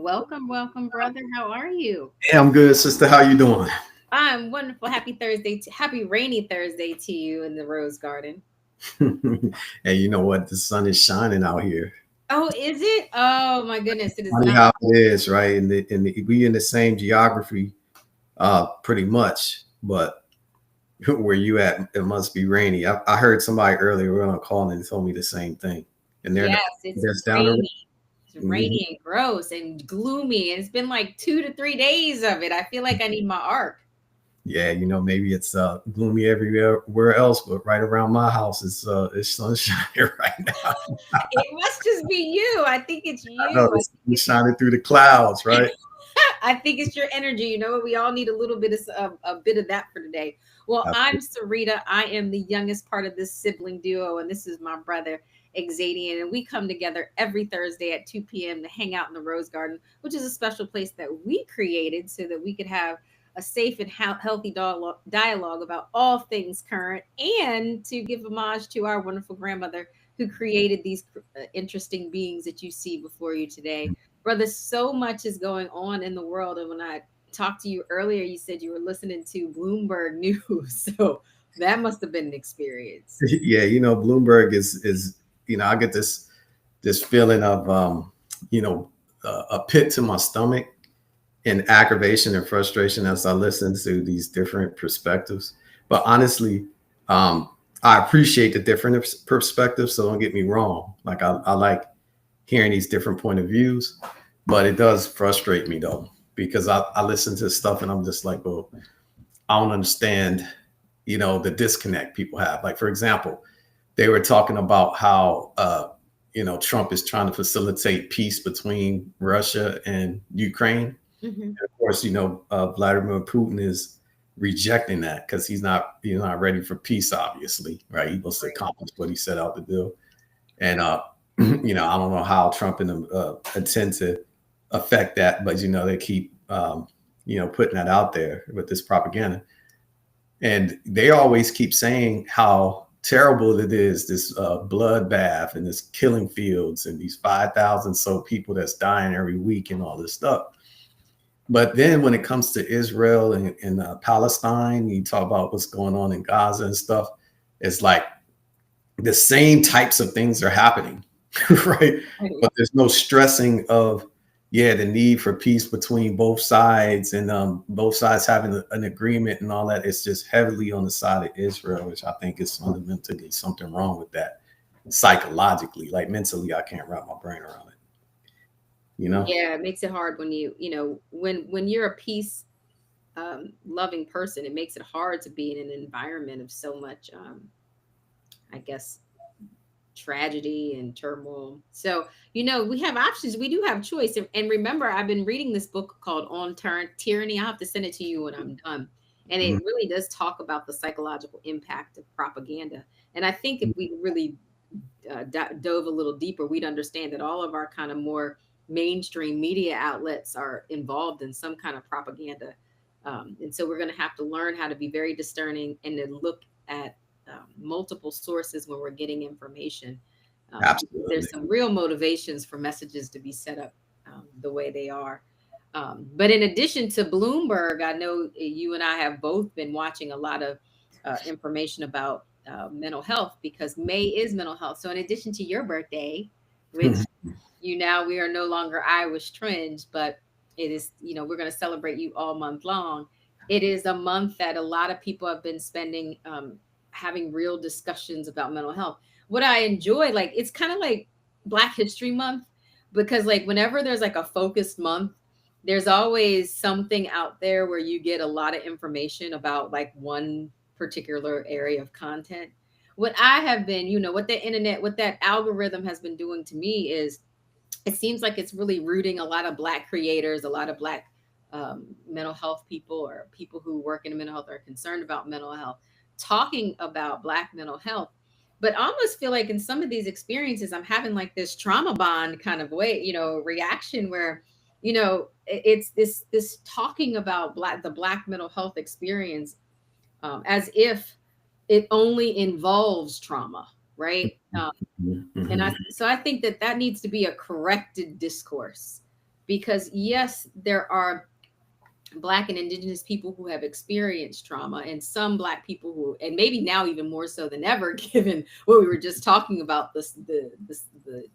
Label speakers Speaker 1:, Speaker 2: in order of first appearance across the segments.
Speaker 1: Welcome, welcome, brother. How are you?
Speaker 2: Hey, I'm good, sister. How you doing?
Speaker 1: I'm wonderful. Happy Thursday. Happy rainy Thursday to you in the Rose Garden.
Speaker 2: And you know what? The sun is shining out here.
Speaker 1: Oh, is it? Oh my goodness, it is
Speaker 2: Funny
Speaker 1: not.
Speaker 2: how it is, right? We in the same geography, pretty much. But where you at, it must be rainy. I heard somebody earlier we were on a call and they told me the same thing. And they're
Speaker 1: Yes, it's
Speaker 2: that's down the road.
Speaker 1: rainy. It's
Speaker 2: Mhm.
Speaker 1: rainy and gross and gloomy. And it's been like 2 to 3 days of it. I feel like I need my arc.
Speaker 2: Yeah, maybe it's gloomy everywhere else, but right around my house, it's sunshine right now.
Speaker 1: It must just be you. I think it's
Speaker 2: I know
Speaker 1: you.
Speaker 2: the sun is shining through the clouds, right?
Speaker 1: I think it's your energy. You know what? We all need a little bit of a bit of that for today. Well, I'm Sarita. I am the youngest part of this sibling duo, and this is my brother Xadian. And we come together every Thursday at 2 p.m. to hang out in the Rose Garden, which is a special place that we created so that we could have a safe and healthy dialogue about all things current, and to give homage to our wonderful grandmother who created these interesting beings that you see before you today. Brother, so much is going on in the world. And when I talked to you earlier, you said you were listening to Bloomberg News. So that must have been an experience.
Speaker 2: Yeah, Bloomberg is I get this feeling of you know a pit to my stomach and aggravation and frustration as I listen to these different perspectives. But honestly, I appreciate the different perspectives. So don't get me wrong. Like I like hearing these different point of views, but it does frustrate me though because I listen to stuff and I'm just like, well, I don't understand, the disconnect people have. Like for example, they were talking about how Trump is trying to facilitate peace between Russia and Ukraine.
Speaker 1: Hmm.
Speaker 2: Of course, Vladimir Putin is rejecting that because he's not ready for peace. Obviously, right? He wants to
Speaker 1: Right.
Speaker 2: accomplish what he set out to do, and I don't know how Trump and them intend to affect that, but they keep putting that out there with this propaganda, and they always keep saying how terrible it is, this bloodbath and this killing fields and these 5,000 so people that's dying every week and all this stuff. But then when it comes to Israel and Palestine, you talk about what's going on in Gaza and stuff, it's like the same types of things are happening, right?
Speaker 1: Right.
Speaker 2: But there's no stressing of, yeah, the need for peace between both sides and both sides having an agreement and all that. It's just heavily on the side of Israel, which I think is fundamentally something wrong with that psychologically. Like mentally, I can't wrap my brain around it, you know?
Speaker 1: Yeah, it makes it hard when when you're a peace loving person, it makes it hard to be in an environment of so much, I guess, tragedy and turmoil. So, we have options. We do have choice. And remember, I've been reading this book called On Tyranny. I'll have to send it to you when I'm done. And
Speaker 2: Mhm.
Speaker 1: it really does talk about the psychological impact of propaganda. And I think if we really dove a little deeper, we'd understand that all of our kind of more mainstream media outlets are involved in some kind of propaganda. And so we're going to have to learn how to be very discerning and to look at multiple sources when we're getting information. Because
Speaker 2: Absolutely.
Speaker 1: there's some real motivations for messages to be set up the way they are. But in addition to Bloomberg, I know you and I have both been watching a lot of information about mental health because May is mental health. So in addition to your birthday, which we are no longer Irish twins, but it is, we're going to celebrate you all month long. It is a month that a lot of people have been spending having real discussions about mental health. What I enjoy, like, it's kind of like Black History Month, because like whenever there's like a focused month, there's always something out there where you get a lot of information about like one particular area of content. What I have been, what the internet, what that algorithm has been doing to me is it seems like it's really rooting a lot of Black creators, a lot of Black mental health people, or people who work in mental health are concerned about mental health, talking about Black mental health. But I almost feel like in some of these experiences, I'm having like this trauma bond kind of way, reaction where, it's this talking about the Black mental health experience as if it only involves trauma, right? And
Speaker 2: Mhm.
Speaker 1: I think that needs to be a corrected discourse. because yes, there are Black and Indigenous people who have experienced trauma, and some Black people who, and maybe now even more so than ever, given what we were just talking about, the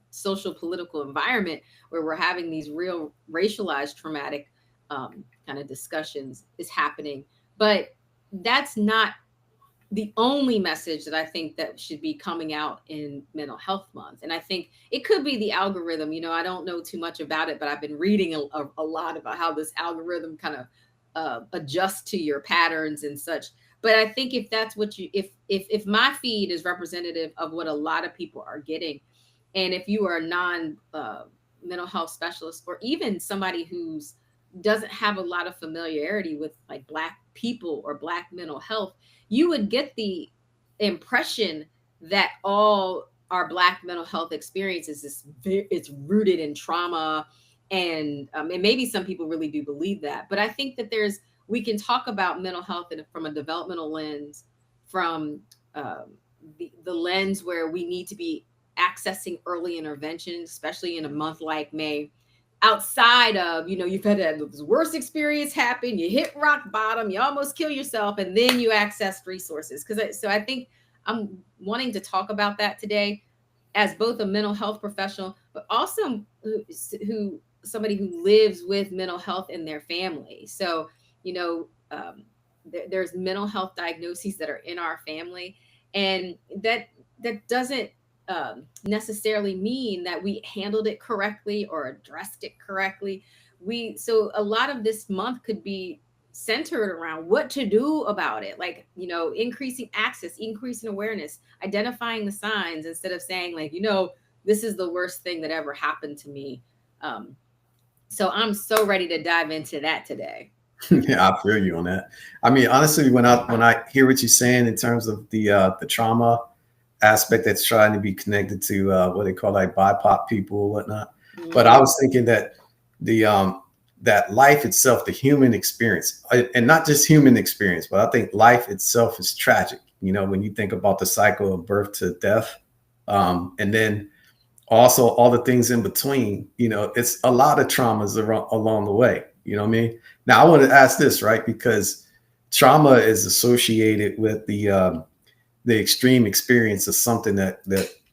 Speaker 1: social political environment where we're having these real racialized traumatic kind of discussions is happening. But that's not the only message that I think that should be coming out in Mental Health Month. And I think it could be the algorithm. You know, I don't know too much about it, but I've been reading a lot about how this algorithm kind of adjusts to your patterns and such. But I think if that's what you, if my feed is representative of what a lot of people are getting, and if you are a non mental health specialist, or even somebody who's doesn't have a lot of familiarity with like Black people or Black mental health, you would get the impression that all our Black mental health experiences is it's rooted in trauma, and maybe some people really do believe that. But I think that we can talk about mental health from a developmental lens, from the lens where we need to be accessing early intervention, especially in a month like May, outside of, you know, you've had this worst experience happen, you hit rock bottom, you almost kill yourself, and then you access resources. So I think I'm wanting to talk about that today as both a mental health professional, but also somebody who lives with mental health in their family. So, you know, there's mental health diagnoses that are in our family, and that doesn't necessarily mean that we handled it correctly or addressed it correctly. So a lot of this month could be centered around what to do about it, like, you know, increasing access, increasing awareness, identifying the signs, instead of saying like, you know, this is the worst thing that ever happened to me. So I'm so ready to dive into that today.
Speaker 2: Yeah, I feel you on that. I mean, honestly, when I hear what you're saying in terms of the trauma aspect that's trying to be connected to what they call like BIPOC people or whatnot, but I was thinking that that life itself, the human experience, and not just human experience, but I think life itself is tragic. You know, when you think about the cycle of birth to death, and then also all the things in between, you know, it's a lot of traumas along the way. You know what I mean? Now I want to ask this, right? Because trauma is associated with the extreme experience of something that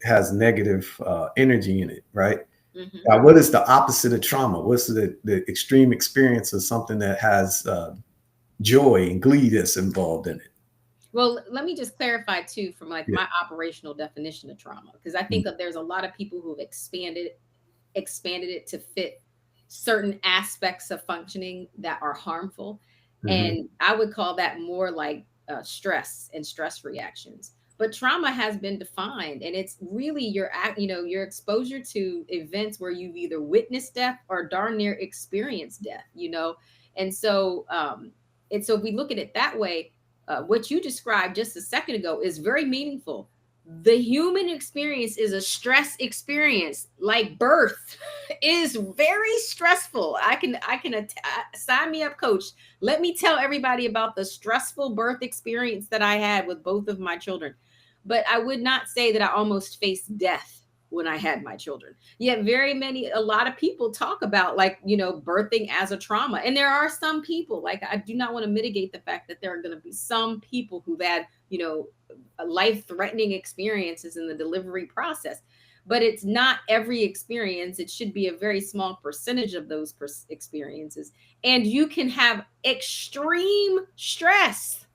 Speaker 2: has negative energy in it, right?
Speaker 1: Mm-hmm.
Speaker 2: Now, what is the opposite of trauma? What's the extreme experience of something that has joy and glee that's involved in it?
Speaker 1: Well, let me just clarify too, from like
Speaker 2: Yeah.
Speaker 1: my operational definition of trauma, because I think that there's a lot of people who've expanded it to fit certain aspects of functioning that are harmful.
Speaker 2: Mhm.
Speaker 1: And I would call that more like stress and stress reactions. But trauma has been defined, and it's really your exposure to events where you've either witnessed death or darn near experienced death. You know, and so if we look at it that way, what you described just a second ago is very meaningful. The human experience is a stress experience. Like birth is very stressful. I can sign me up, coach. Let me tell everybody about the stressful birth experience that I had with both of my children. But I would not say that I almost faced death when I had my children. Yet a lot of people talk about, like, you know, birthing as a trauma. And there are some people, like, I do not want to mitigate the fact that there are going to be some people who've had, you know, life-threatening experiences in the delivery process. But it's not every experience. It should be a very small percentage of those experiences. And you can have extreme stress.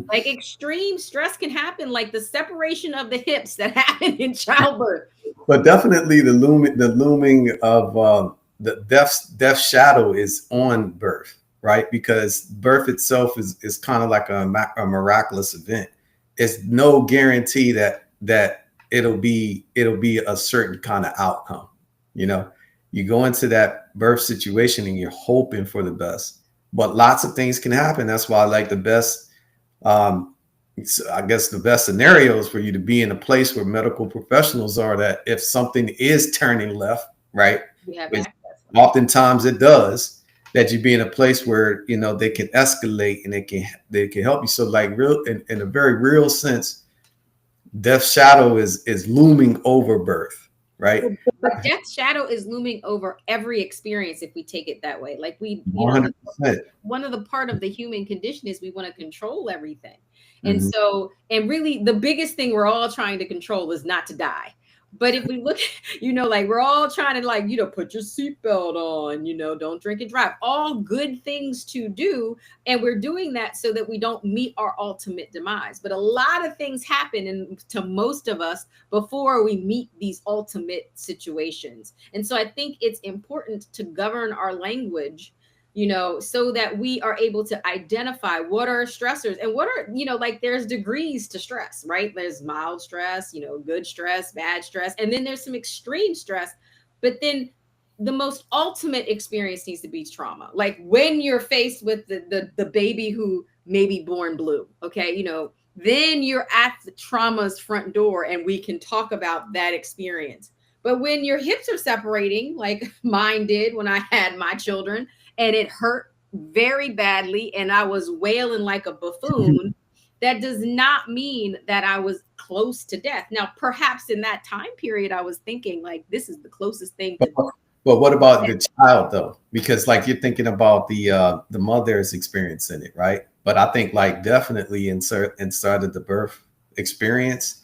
Speaker 1: Like extreme stress can happen, like the separation of the hips that happen in childbirth.
Speaker 2: But definitely the looming of the death shadow is on birth, right? Because birth itself is kind of like a miraculous event. It's no guarantee that it'll be a certain kind of outcome. You know, you go into that birth situation and you're hoping for the best, but lots of things can happen. That's why, like, the best, I guess the best scenario is for you to be in a place where medical professionals are, that if something is turning left, right,
Speaker 1: We have
Speaker 2: which
Speaker 1: access.
Speaker 2: oftentimes it does, that you be in a place where, you know, they can escalate and they can help you. So, like, real in a very real sense, death shadow is looming over birth. right?
Speaker 1: But death's shadow is looming over every experience if we take it that way. Like we, you know,
Speaker 2: 100%.
Speaker 1: one of the part of the human condition is we want to control everything. And
Speaker 2: Mhm.
Speaker 1: so, and really the biggest thing we're all trying to control is not to die. But if we look, you know, like we're all trying to like, you know, put your seatbelt on, you know, don't drink and drive, all good things to do. And we're doing that so that we don't meet our ultimate demise. But a lot of things happen to most of us before we meet these ultimate situations. And so I think it's important to govern our language, you know, so that we are able to identify what are stressors and what are, you know, like there's degrees to stress, right? There's mild stress, you know, good stress, bad stress, and then there's some extreme stress. But then the most ultimate experience needs to be trauma. Like when you're faced with the baby who may be born blue, okay, you know, then you're at the trauma's front door and we can talk about that experience. But when your hips are separating, like mine did when I had my children, and it hurt very badly and I was wailing like a buffoon, that does not mean that I was close to death. Now, perhaps in that time period, I was thinking like this is the closest thing to
Speaker 2: But what about the child though? Because like you're thinking about the mother's experience in it, right? But I think like definitely inside of the birth experience,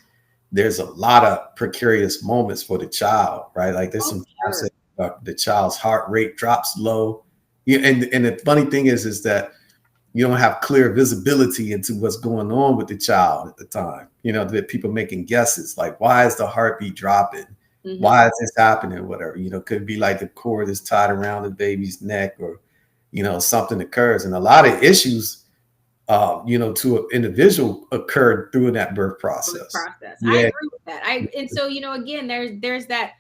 Speaker 2: there's a lot of precarious moments for the child, right? Like there's
Speaker 1: oh,
Speaker 2: some times
Speaker 1: sure.
Speaker 2: that the child's heart rate drops low. Yeah, and the funny thing is that you don't have clear visibility into what's going on with the child at the time. You know, that people making guesses like, why is the heartbeat dropping?
Speaker 1: Mm-hmm.
Speaker 2: Why is this happening? Whatever, you know, could be like the cord is tied around the baby's neck or, you know, something occurs. And a lot of issues, you know, to an individual occurred through that birth process.
Speaker 1: Process. I
Speaker 2: Yeah.
Speaker 1: agree with that. And so, you know, again, there's that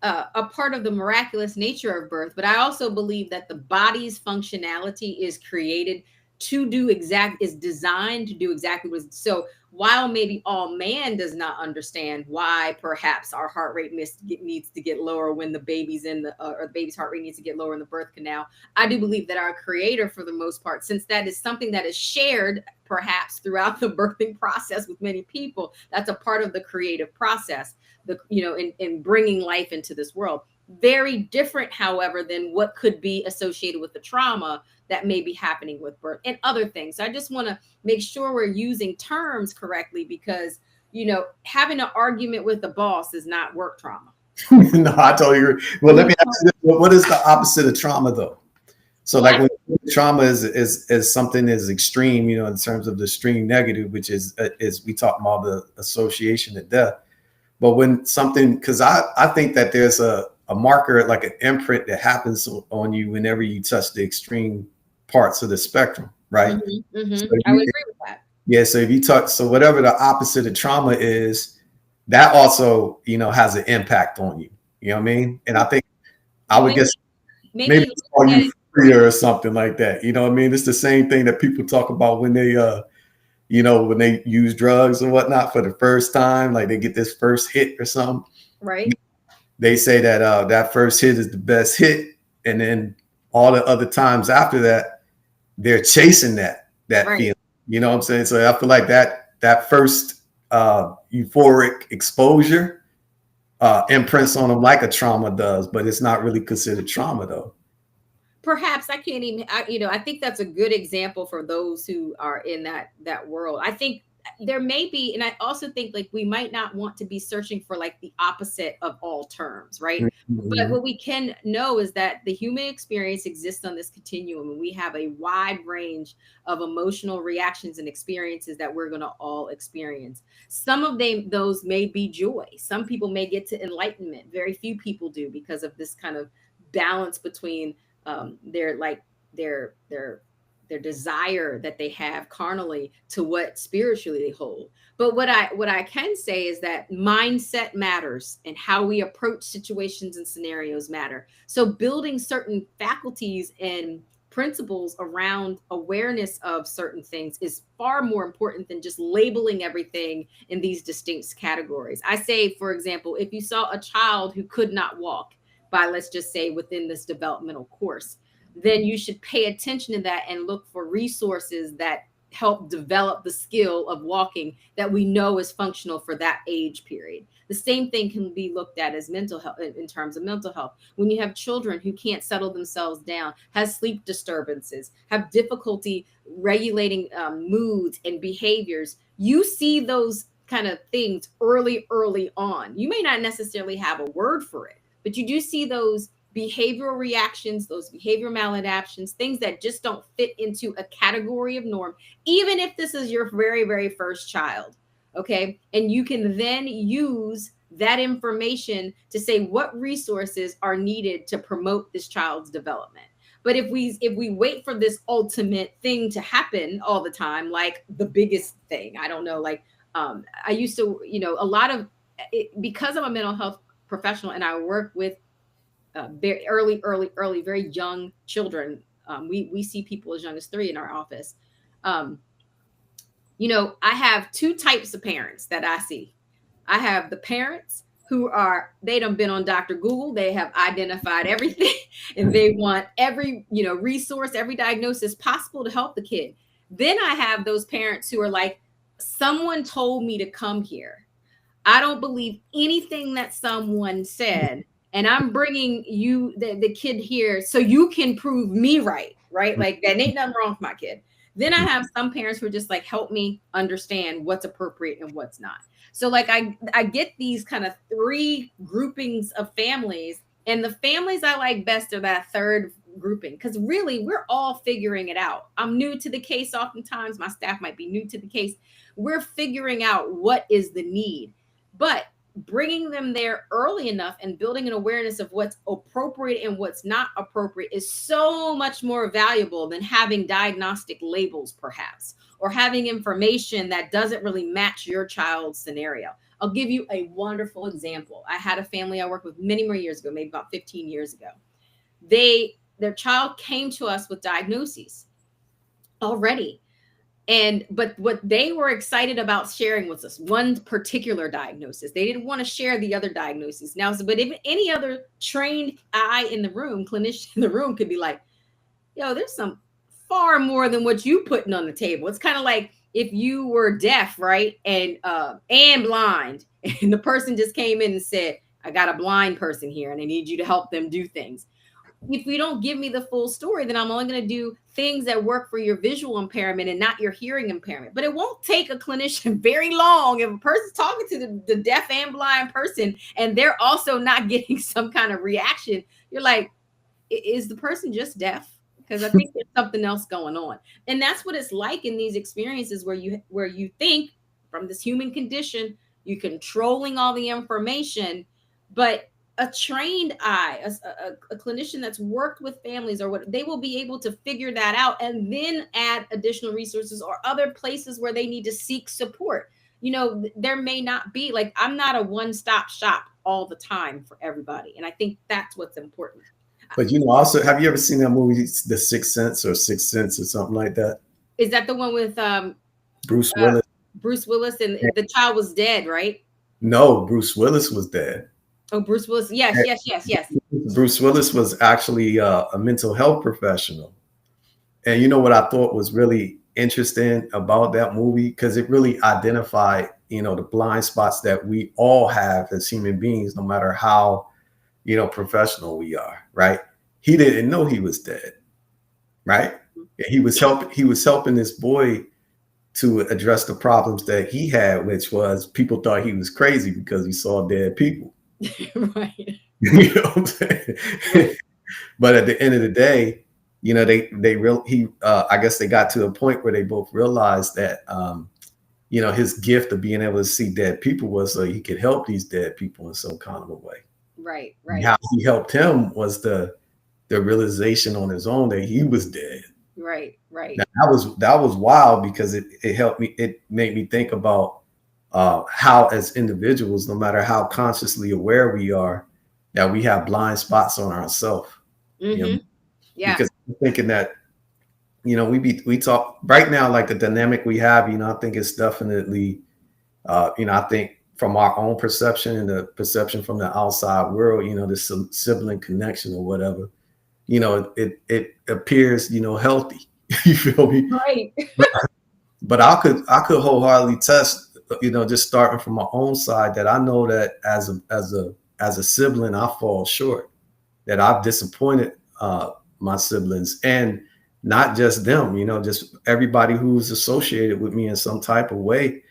Speaker 1: a part of the miraculous nature of birth, but I also believe that the body's functionality is created to do is designed to do exactly what so while maybe all man does not understand why perhaps our heart rate needs to get lower when the baby's in the or the baby's heart rate needs to get lower in the birth canal, I do believe that our creator for the most part, since that is something that is shared perhaps throughout the birthing process with many people, that's a part of the creative process, the, you know, in bringing life into this world. Very different, however, than what could be associated with the trauma that may be happening with birth and other things. So I just want to make sure we're using terms correctly because, you know, having an argument with the boss is not work trauma.
Speaker 2: No, I totally agree. Well, let me ask you this. What is the opposite of trauma though? So
Speaker 1: Well,
Speaker 2: like when trauma is something is extreme, you know, in terms of the extreme negative, which is we talk about the association of death. But when something, because I think that there's a marker, like an imprint that happens on you whenever you touch the extreme parts of the spectrum, right? So
Speaker 1: I would agree with that.
Speaker 2: yeah, so if you touch, so whatever the opposite of trauma is, that also, you know, has an impact on you. You know what I mean? And I think I
Speaker 1: Well,
Speaker 2: would guess maybe
Speaker 1: maybe
Speaker 2: it's
Speaker 1: look
Speaker 2: call
Speaker 1: at it.
Speaker 2: euphoria or something like that. You know what I mean? It's the same thing that people talk about when they you know, when they use drugs or whatnot for the first time, like they get this first hit or something.
Speaker 1: Right.
Speaker 2: They say that that first hit is the best hit, and then all the other times after that, they're chasing that
Speaker 1: Right.
Speaker 2: feeling. You know what I'm saying? So I feel like that first euphoric exposure imprints on them like a trauma does, but it's not really considered trauma though.
Speaker 1: Perhaps I can't even you know, I think that's a good example for those who are in that world. I think there may be, and I also think like we might not want to be searching for like the opposite of all terms, right? But
Speaker 2: Mhm.
Speaker 1: what we can know is that the human experience exists on this continuum and we have a wide range of emotional reactions and experiences that we're going to all experience. Some of them those may be joy, some people may get to enlightenment, very few people do because of this kind of balance between their like their their desire that they have carnally to what spiritually they hold. But what I can say is that mindset matters and how we approach situations and scenarios matter. So building certain faculties and principles around awareness of certain things is far more important than just labeling everything in these distinct categories. I say, for example, if you saw a child who could not walk by, let's just say, within this developmental course, then you should pay attention to that and look for resources that help develop the skill of walking that we know is functional for that age period. The same thing can be looked at as mental health in terms of mental health. When you have children who can't settle themselves down, has sleep disturbances, have difficulty regulating moods and behaviors, you see those kind of things early on. You may not necessarily have a word for it, but you do see those behavioral reactions, those behavior maladaptions, things that just don't fit into a category of norm, even if this is your very first child. Okay. And you can then use that information to say what resources are needed to promote this child's development. But if we wait for this ultimate thing to happen all the time, like the biggest thing, I don't know, like I used to, a lot of it, because I'm a mental health professional and I work with very early, very young children. We see people as young as 3 in our office. I have 2 types of parents that I see. I have the parents who they done been on Dr. Google. They have identified everything and they want every, resource, every diagnosis possible to help the kid. Then I have those parents who are like, someone told me to come here. I don't believe anything that someone said. And I'm bringing you the kid here so you can prove me right? Like that ain't nothing wrong with my kid. Then I have some parents who are just like, help me understand what's appropriate and what's not. So like I get these kind of 3 groupings of families, and the families I like best are that third grouping, because really we're all figuring it out. I'm new to the case. Oftentimes my staff might be new to the case. We're figuring out what is the need, but bringing them there early enough and building an awareness of what's appropriate and what's not appropriate is so much more valuable than having diagnostic labels, perhaps, or having information that doesn't really match your child's scenario. I'll give you a wonderful example. I had a family I worked with many more years ago, maybe about 15 years ago. Their child came to us with diagnoses already. But what they were excited about sharing with us, one particular diagnosis. They didn't want to share the other diagnoses. Now, but if any other trained eye in the room, clinician in the room could be like, yo, there's some far more than what you putting on the table. It's kind of like if you were deaf, right? And blind, and the person just came in and said, I got a blind person here and I need you to help them do things. If you don't give me the full story, then I'm only going to do things that work for your visual impairment and not your hearing impairment. But it won't take a clinician very long if a person's talking to the deaf and blind person and they're also not getting some kind of reaction. You're like, is the person just deaf? Because I think there's something else going on. And that's what it's like in these experiences where you think from this human condition, you're controlling all the information, but a trained eye, a clinician that's worked with families or what, they will be able to figure that out and then add additional resources or other places where they need to seek support. There may not be, like, I'm not a one-stop shop all the time for everybody. And I think that's what's important.
Speaker 2: But also, have you ever seen that movie, The Sixth Sense or something like that?
Speaker 1: Is that the one with
Speaker 2: Bruce Willis?
Speaker 1: Bruce Willis and the child was dead, right?
Speaker 2: No, Bruce Willis was dead.
Speaker 1: Oh, Bruce Willis. Yes.
Speaker 2: Bruce Willis was actually a mental health professional. And you know what I thought was really interesting about that movie? Because it really identified, the blind spots that we all have as human beings, no matter how, professional we are, right? He didn't know he was dead, right? He was helping this boy to address the problems that he had, which was people thought he was crazy because he saw dead people.
Speaker 1: Right.
Speaker 2: You know what I'm saying? But at the end of the day, I guess they got to a point where they both realized that, his gift of being able to see dead people was so he could help these dead people in some kind of a way.
Speaker 1: Right.
Speaker 2: And how he helped him was the realization on his own that he was dead.
Speaker 1: Right.
Speaker 2: Now, that was wild because it helped me. It made me think about how, as individuals, no matter how consciously aware we are, that we have blind spots on ourselves.
Speaker 1: Mm-hmm. Yeah.
Speaker 2: Because I'm thinking that, we talk right now, like the dynamic we have, I think it's definitely, I think from our own perception and the perception from the outside world, this sibling connection or whatever, it appears, healthy. You feel me?
Speaker 1: Right.
Speaker 2: But I could wholeheartedly test, just starting from my own side, that I know that as a sibling, I fall short, that I've disappointed my siblings, and not just them, just everybody who's associated with me in some type of way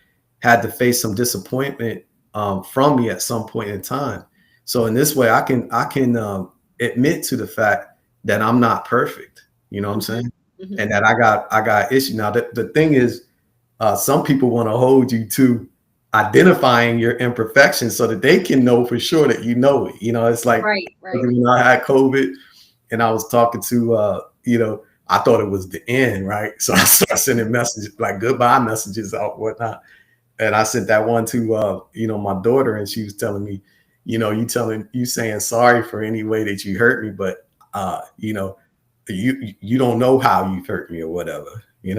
Speaker 2: had to face some disappointment from me at some point in time. So in this way, I can admit to the fact that I'm not perfect. You know what I'm
Speaker 1: Mhm.
Speaker 2: saying?
Speaker 1: Mhm.
Speaker 2: And that I got issues. Now the thing is, some people want to hold you to identifying your imperfections so that they can know for sure that you know it. It's like
Speaker 1: Right, right.
Speaker 2: when I had COVID and I was talking to, I thought it was the end, right? So I started sending messages, like goodbye messages out, whatnot. And I sent that one to, my daughter, and she was telling me, you saying sorry for any way that you hurt me, but, you don't know how you've hurt me or whatever, and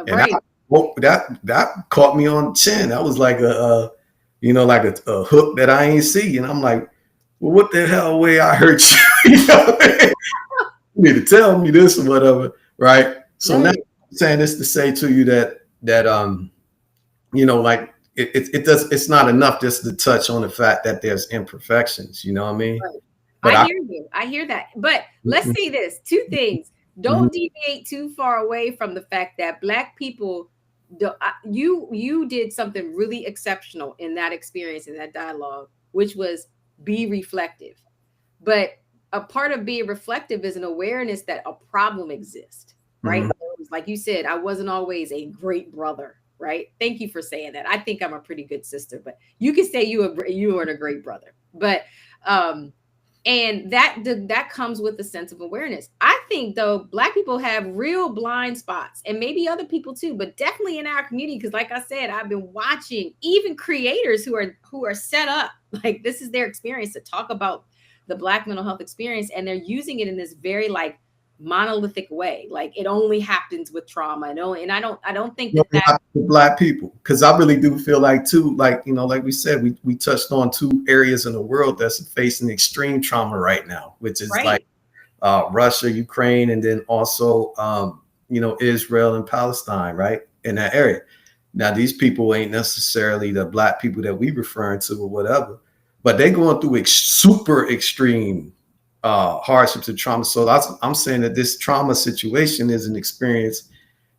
Speaker 1: Right.
Speaker 2: that caught me on the chin. That was like like a hook that I ain't see. And I'm like, well, what the hell way I hurt you? You need to tell me this or whatever, right? So now
Speaker 1: Right.
Speaker 2: I'm saying this to say to you that like it's not enough just to touch on the fact that there's imperfections. You know what I mean?
Speaker 1: Right.
Speaker 2: But
Speaker 1: I
Speaker 2: I
Speaker 1: hear you. I hear that. But let's
Speaker 2: Mhm,
Speaker 1: say this two things.
Speaker 2: mhm,
Speaker 1: Don't deviate too far away from the fact that Black people, you did something really exceptional in that experience, in that dialogue, which was be reflective. But a part of being reflective is an awareness that a problem exists, right?
Speaker 2: mhm.
Speaker 1: Like you said, I wasn't always a great brother, right? Thank you for saying that. I think I'm a pretty good sister, but you can say you weren't a great brother. But um and that comes with a sense of awareness. I think though Black people have real blind spots, and maybe other people too, but definitely in our community, because like I said, I've been watching even creators who are set up like this is their experience to talk about the Black mental health experience, and they're using it in this very like monolithic way, like it only happens with trauma. And I don't think
Speaker 2: No,
Speaker 1: that
Speaker 2: not for Black people, because I really do feel like too, like like we said, we touched on two areas in the world that's facing extreme trauma right now, which is like
Speaker 1: right.
Speaker 2: Russia, Ukraine, and then also Israel and Palestine, right, in that area. Now these people ain't necessarily the Black people that we referring to or whatever, but they going through super extreme hardships and trauma. So I'm saying that this trauma situation is an experience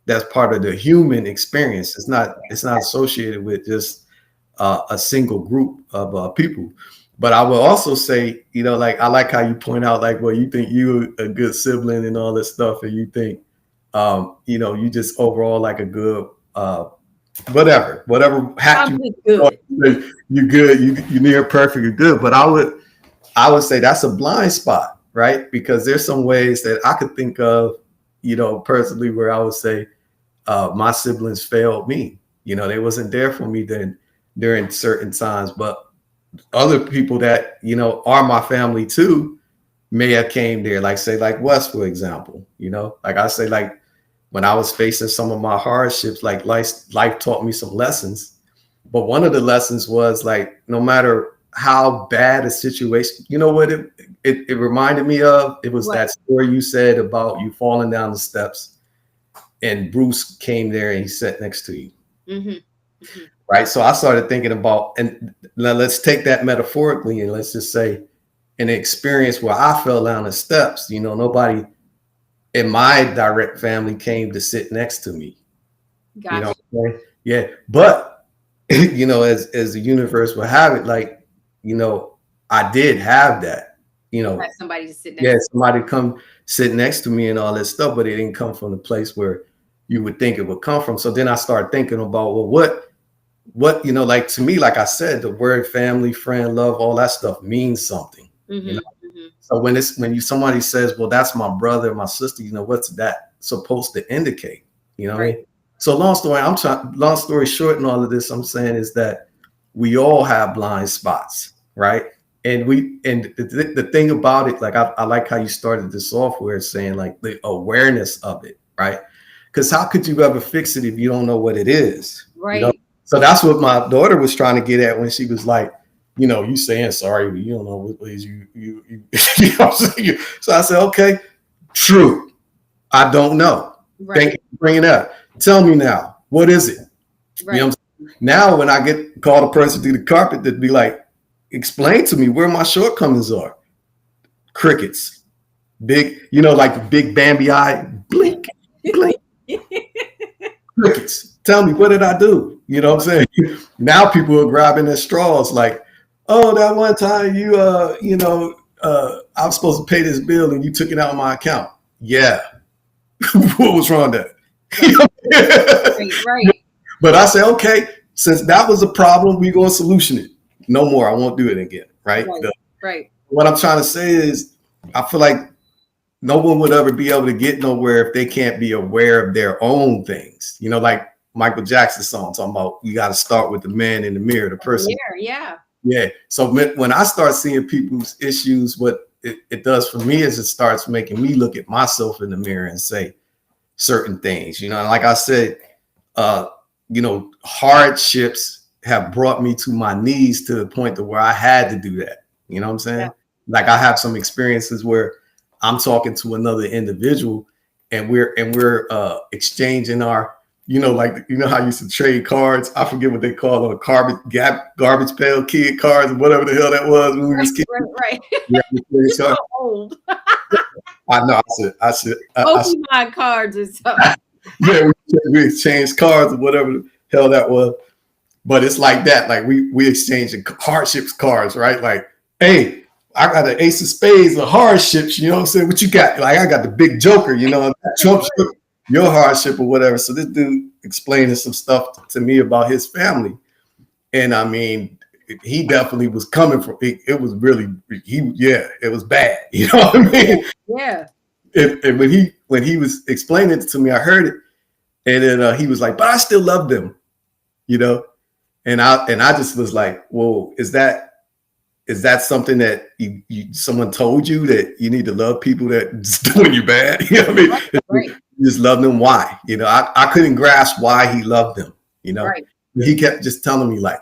Speaker 2: that's part of the human experience. It's not associated with just a single group of people. But I will also say, like I like how you point out, like, well, you think you a good sibling and all this stuff, and you think, you just overall like a good, whatever hat
Speaker 1: I'm
Speaker 2: you,
Speaker 1: just good.
Speaker 2: you good, you near perfect, you're good. But I would say that's a blind spot, right? Because there's some ways that I could think of, personally, where I would say my siblings failed me. They wasn't there for me then during certain times, but other people that are my family too may have came there, like say like Wes, for example. Like I say, like when I was facing some of my hardships, like life taught me some lessons. But one of the lessons was like, no matter how bad a situation, you know what it reminded me of? It was
Speaker 1: What?
Speaker 2: that story you said about you falling down the steps and Bruce came there and he sat next to you.
Speaker 1: Hmm. Hmm.
Speaker 2: Right. So I started thinking about, and let's take that metaphorically, and let's just say an experience where I fell down the steps, nobody in my direct family came to sit next to me,
Speaker 1: Gotcha.
Speaker 2: yeah. But, as the universe will have it, like, I did have that, you
Speaker 1: You
Speaker 2: know,
Speaker 1: had somebody to sit
Speaker 2: yeah,
Speaker 1: next to
Speaker 2: somebody come sit next to me and all that stuff, but it didn't come from the place where you would think it would come from. So then I started thinking about, well, what like to me, like I said, the word family, friend, love, all that stuff means something.
Speaker 1: you.
Speaker 2: you know
Speaker 1: Hmm. Hmm.
Speaker 2: so when somebody says, well, that's my brother, my sister, what's that supposed to indicate? What I
Speaker 1: Right.
Speaker 2: mean? So long story short, in all of this, I'm saying is that we all have blind spots, right? And the thing about it, like I like how you started this off where it's saying like the awareness of it, right? Because how could you ever fix it if you don't know what it is?
Speaker 1: Right.
Speaker 2: So that's what my daughter was trying to get at when she was like, you saying sorry, but you don't know what ways you you know what I'm saying? So I said, okay, true. I don't know. Thank
Speaker 1: Right.
Speaker 2: you for bringing it up. Tell me now, What is it?
Speaker 1: Right.
Speaker 2: You know what I'm saying? Now, when I get called a person through the carpet, that'd be like, explain to me where my shortcomings are. Crickets, big, like the big Bambi eye, blink, blink, crickets. Tell me, what did I do? You know what I'm saying? Now people are grabbing their straws like, oh, that one time I was supposed to pay this bill and you took it out of my account. Yeah. What was wrong with that?
Speaker 1: Right.
Speaker 2: But I say, okay, since that was a problem, we're going to solution it. No more. I won't do it again. Right.
Speaker 1: Right.
Speaker 2: What I'm trying to say is, I feel like no one would ever be able to get nowhere if they can't be aware of their own things. Like Michael Jackson's song talking about, you got to start with the man in the mirror, the person. Yeah. So when I start seeing people's issues, what it does for me is it starts making me look at myself in the mirror and say certain things. And like I said, hardships have brought me to my knees to the point to where I had to do that. You know what I'm saying? Yeah. Like I have some experiences where I'm talking to another individual and we're exchanging our, how you used to trade cards. I forget what they call them, garbage pail kid cards or whatever the hell that was when we was kids.
Speaker 1: Right.
Speaker 2: Yeah, so old. I know. I should.
Speaker 1: Pokemon cards or something.
Speaker 2: Yeah, we exchanged cards or whatever the hell that was. But it's like that. Like we exchanging hardships cards, right? Like, hey, I got an ace of spades of hardships. You know what I'm saying? What you got? Like I got the big joker. Trump your hardship or whatever. So this dude explaining some stuff to me about his family, and I mean, he definitely was coming from. It was really it was bad. You know what I mean?
Speaker 1: Yeah.
Speaker 2: And when he was explaining it to me, I heard it, and then he was like, "But I still love them," and I just was like, "Well, is that something that someone told you that you need to love people that's doing you bad?" You know what I mean? Right. You just love them. Why? I couldn't grasp why he loved them. Right. He kept just telling me like,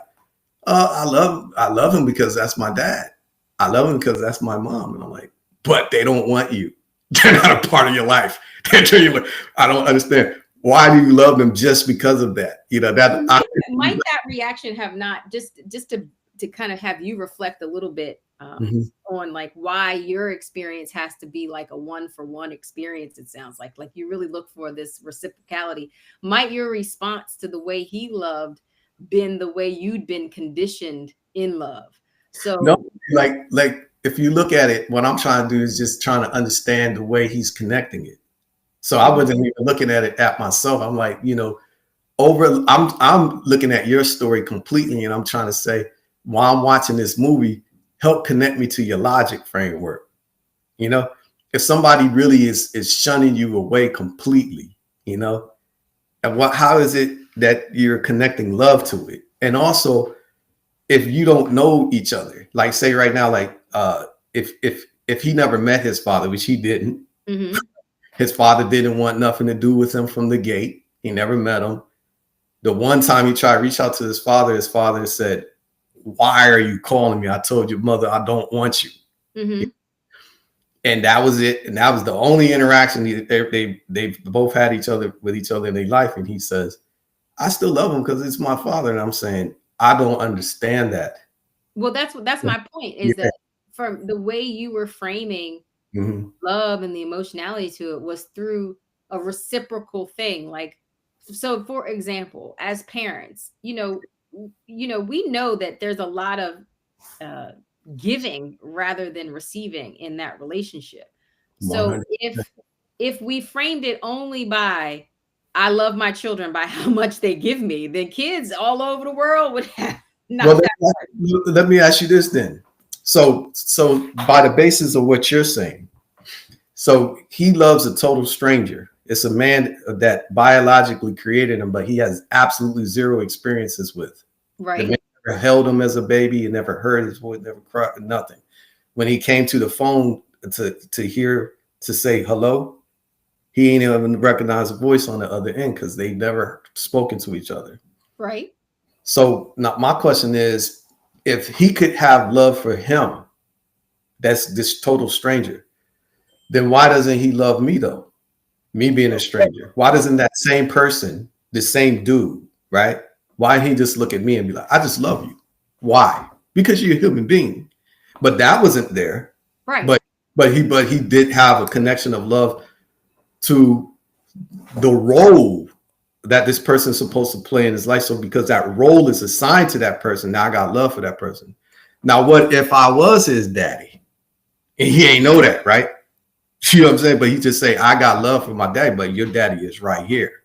Speaker 2: I love him because that's my dad. I love him because that's my mom. And I'm like, but they don't want you. They're not a part of your life. I don't understand. Why do you love them just because of that?
Speaker 1: Might that reaction have not just to kind of have you reflect a little bit on like why your experience has to be like a 1-for-1 experience? It sounds like you really look for this reciprocality. Might your response to the way he loved been the way you'd been conditioned in love? So
Speaker 2: no, like if you look at it, what I'm trying to do is just trying to understand the way he's connecting it. So I wasn't even looking at it at myself. I'm like, I'm looking at your story completely, and I'm trying to say, while I'm watching this movie, help connect me to your logic framework. If somebody really is shunning you away completely, and how is it that you're connecting love to it? And also, if you don't know each other, like say right now, like if he never met his father, which he didn't, his father didn't want nothing to do with him from the gate. He never met him. The one time he tried to reach out to his father said, "Why are you calling me? I told your mother I don't want you." And that was it. And that was the only interaction they both had with each other in their life. And he says, "I still love him because it's my father." And I'm saying, I don't understand that.
Speaker 1: Well, that's my point is that from the way you were framing love and the emotionality to it was through a reciprocal thing. Like, so for example, as parents, we know that there's a lot of giving rather than receiving in that relationship. So 100%. if we framed it only by I love my children by how much they give me, then kids all over the world would have
Speaker 2: let me ask you this then. So by the basis of what you're saying, so he loves a total stranger. It's a man that biologically created him, but he has absolutely zero experiences with.
Speaker 1: Right.
Speaker 2: The man never held him as a baby. He never heard his voice, never cried, nothing. When he came to the phone to say hello, he ain't even recognized a voice on the other end because they never spoken to each other.
Speaker 1: Right.
Speaker 2: So now my question is, if he could have love for him, that's this total stranger, then why doesn't he love me though? Me being a stranger. Why doesn't that same person the same dude, right? Why didn't he just look at me and be like, I just love you? Why? Because you're a human being. But that wasn't there.
Speaker 1: Right.
Speaker 2: But he did have a connection of love to the role that this person is supposed to play in his life. So because that role is assigned to that person, now I got love for that person. Now, what if I was his daddy and he ain't know that, right? You know what I'm saying? But he just say, I got love for my daddy, but your daddy is right here.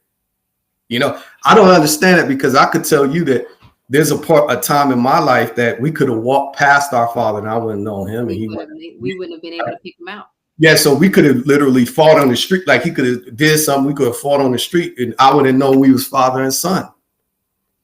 Speaker 2: You know, I don't understand it, because I could tell you that there's a time in my life that we could have walked past our father and I wouldn't know him.
Speaker 1: We wouldn't have been able to pick him out.
Speaker 2: Yeah, so we could have literally fought on the street. Like he could have did something. We could have fought on the street, and I wouldn't know we was father and son.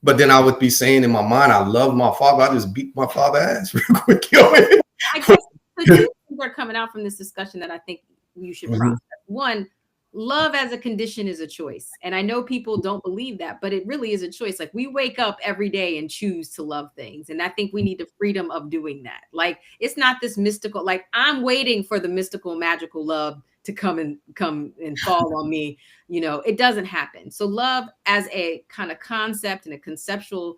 Speaker 2: But then I would be saying in my mind, I love my father. I just beat my father ass real quick.
Speaker 1: I guess the two things are coming out from this discussion that I think you should process. One, love as a condition is a choice. And I know people don't believe that, but it really is a choice. Like, we wake up every day and choose to love things. And I think we need the freedom of doing that. Like, it's not this mystical, like I'm waiting for the mystical, magical love to come and fall on me. You know, it doesn't happen. So love as a kind of concept and a conceptual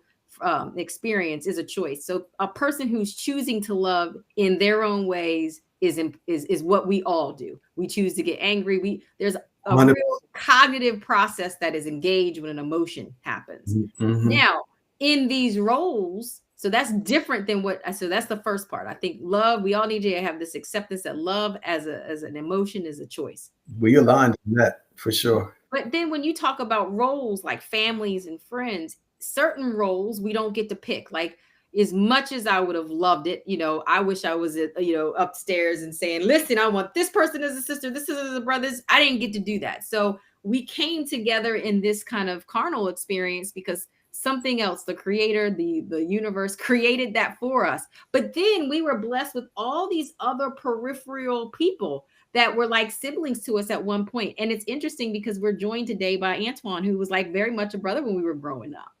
Speaker 1: experience is a choice. So a person who's choosing to love in their own ways is what we all do. We choose to get angry. There's a real cognitive process that is engaged when an emotion happens. Mm-hmm. Now, in these roles, so that's different than so that's the first part. I think love, we all need to have this acceptance that love as an emotion is a choice.
Speaker 2: We aligned on that for sure.
Speaker 1: But then when you talk about roles like families and friends, certain roles we don't get to pick. Like, as much as I would have loved it, you know, I wish I was, upstairs and saying, listen, I want this person as a sister, this is as a brother. I didn't get to do that. So we came together in this kind of carnal experience because something else, the creator, the universe created that for us. But then we were blessed with all these other peripheral people that were like siblings to us at one point. And it's interesting because we're joined today by Antoine, who was like very much a brother when we were growing up.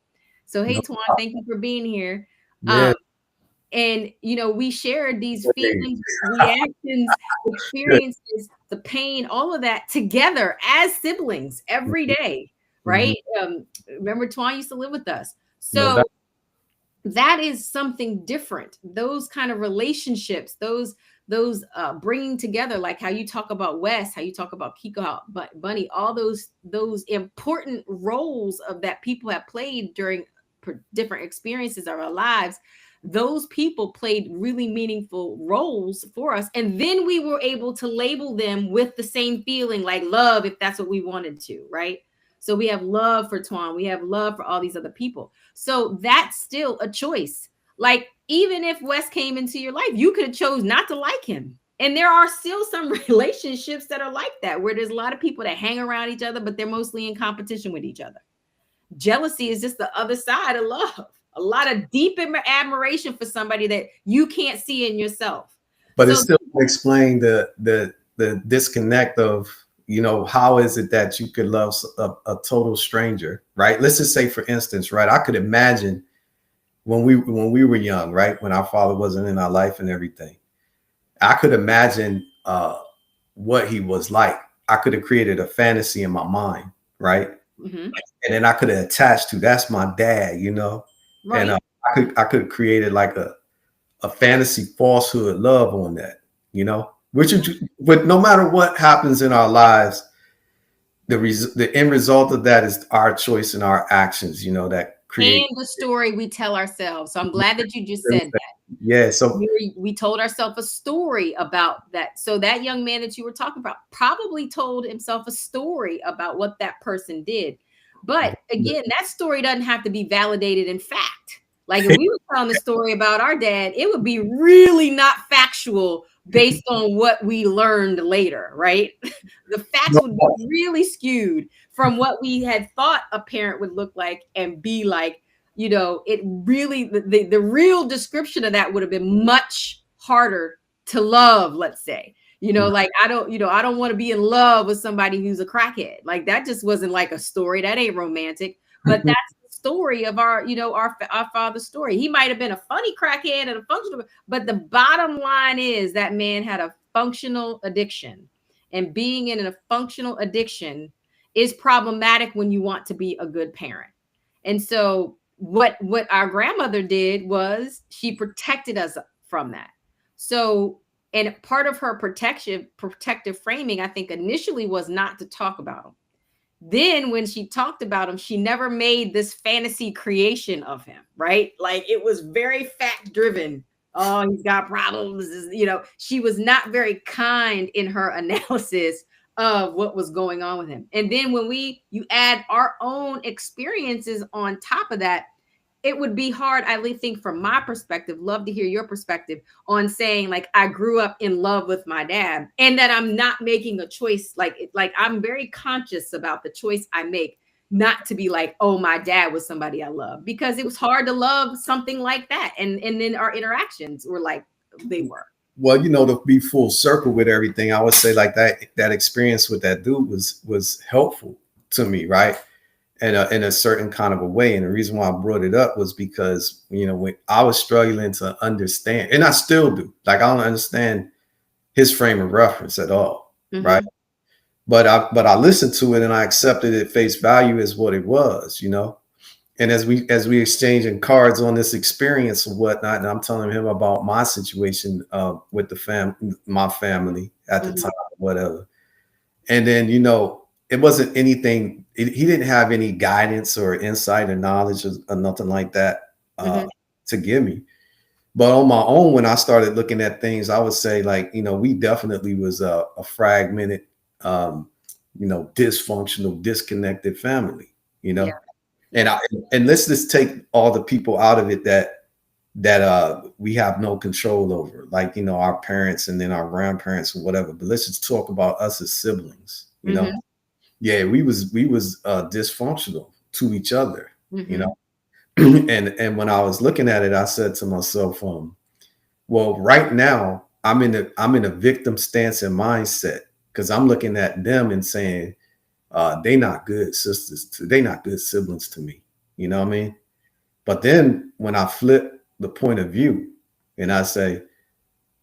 Speaker 1: So, hey, Twan, thank you for being here. Yeah. And, we shared these feelings, reactions, experiences, the pain, all of that together as siblings every day, right? Remember, Twan used to live with us. So that is something different. Those kind of relationships, those bringing together, like how you talk about Wes, how you talk about Kiko, Bunny, all those important roles of that people have played during different experiences of our lives. Those people played really meaningful roles for us. And then we were able to label them with the same feeling, like love, if that's what we wanted to, right? So we have love for Twan. We have love for all these other people. So that's still a choice. Like, even if Wes came into your life, you could have chose not to like him. And there are still some relationships that are like that, where there's a lot of people that hang around each other, but they're mostly in competition with each other. Jealousy is just the other side of love. A lot of deep admiration for somebody that you can't see in yourself.
Speaker 2: But it still explains the disconnect of, how is it that you could love a total stranger, right? Let's just say, for instance, right, I could imagine when we were young, right, when our father wasn't in our life and everything, I could imagine what he was like. I could have created a fantasy in my mind, right? Mm-hmm. And then I could have attached to, that's my dad, right. And I could have created like a fantasy falsehood love on that, but no matter what happens in our lives, the end result of that is our choice and our actions, that create
Speaker 1: and the story we tell ourselves. So I'm glad that you just said that.
Speaker 2: Yeah. So
Speaker 1: we told ourselves a story about that. So that young man that you were talking about probably told himself a story about what that person did. But again, that story doesn't have to be validated in fact. Like, if we were telling the story about our dad, it would be really not factual based on what we learned later, right? The facts would be really skewed from what we had thought a parent would look like and be like. It really, the real description of that would have been much harder to love, let's say. Like, I don't want to be in love with somebody who's a crackhead. Like, that just wasn't like a story. That ain't romantic. But that's the story of our father's story. He might have been a funny crackhead and a functional, but the bottom line is that man had a functional addiction. And being in a functional addiction is problematic when you want to be a good parent. And so what our grandmother did was she protected us from that. So, and part of her protective framing, I think initially was not to talk about them. Then when she talked about him, she never made this fantasy creation of him, right? Like it was very fact driven. Oh, he's got problems. She was not very kind in her analysis of what was going on with him. And then when you add our own experiences on top of that, it would be hard, I think, from my perspective, love to hear your perspective on saying, like, I grew up in love with my dad and that I'm not making a choice. Like I'm very conscious about the choice I make not to be like, oh, my dad was somebody I love, because it was hard to love something like that. And then our interactions were like they were.
Speaker 2: Well, to be full circle with everything, I would say like that experience with that dude was helpful to me, right? In a certain kind of a way. And the reason why I brought it up was because, when I was struggling to understand, and I still do, like, I don't understand his frame of reference at all. Mm-hmm. Right. But I listened to it and I accepted it face value as what it was, And as we exchanging cards on this experience and whatnot, and I'm telling him about my situation with my family at the time, whatever. And then, it wasn't anything. He didn't have any guidance or insight or knowledge or nothing like that to give me. But on my own, when I started looking at things, I would say, like, we definitely was a fragmented, dysfunctional, disconnected family, Yeah. And let's just take all the people out of it that we have no control over, like, our parents and then our grandparents or whatever. But let's just talk about us as siblings, Yeah, we was dysfunctional to each other, and when I was looking at it, I said to myself, well, right now I'm in a victim stance and mindset, because I'm looking at them and saying, they not good sisters, they not good siblings to me. You know what I mean? But then when I flip the point of view and I say,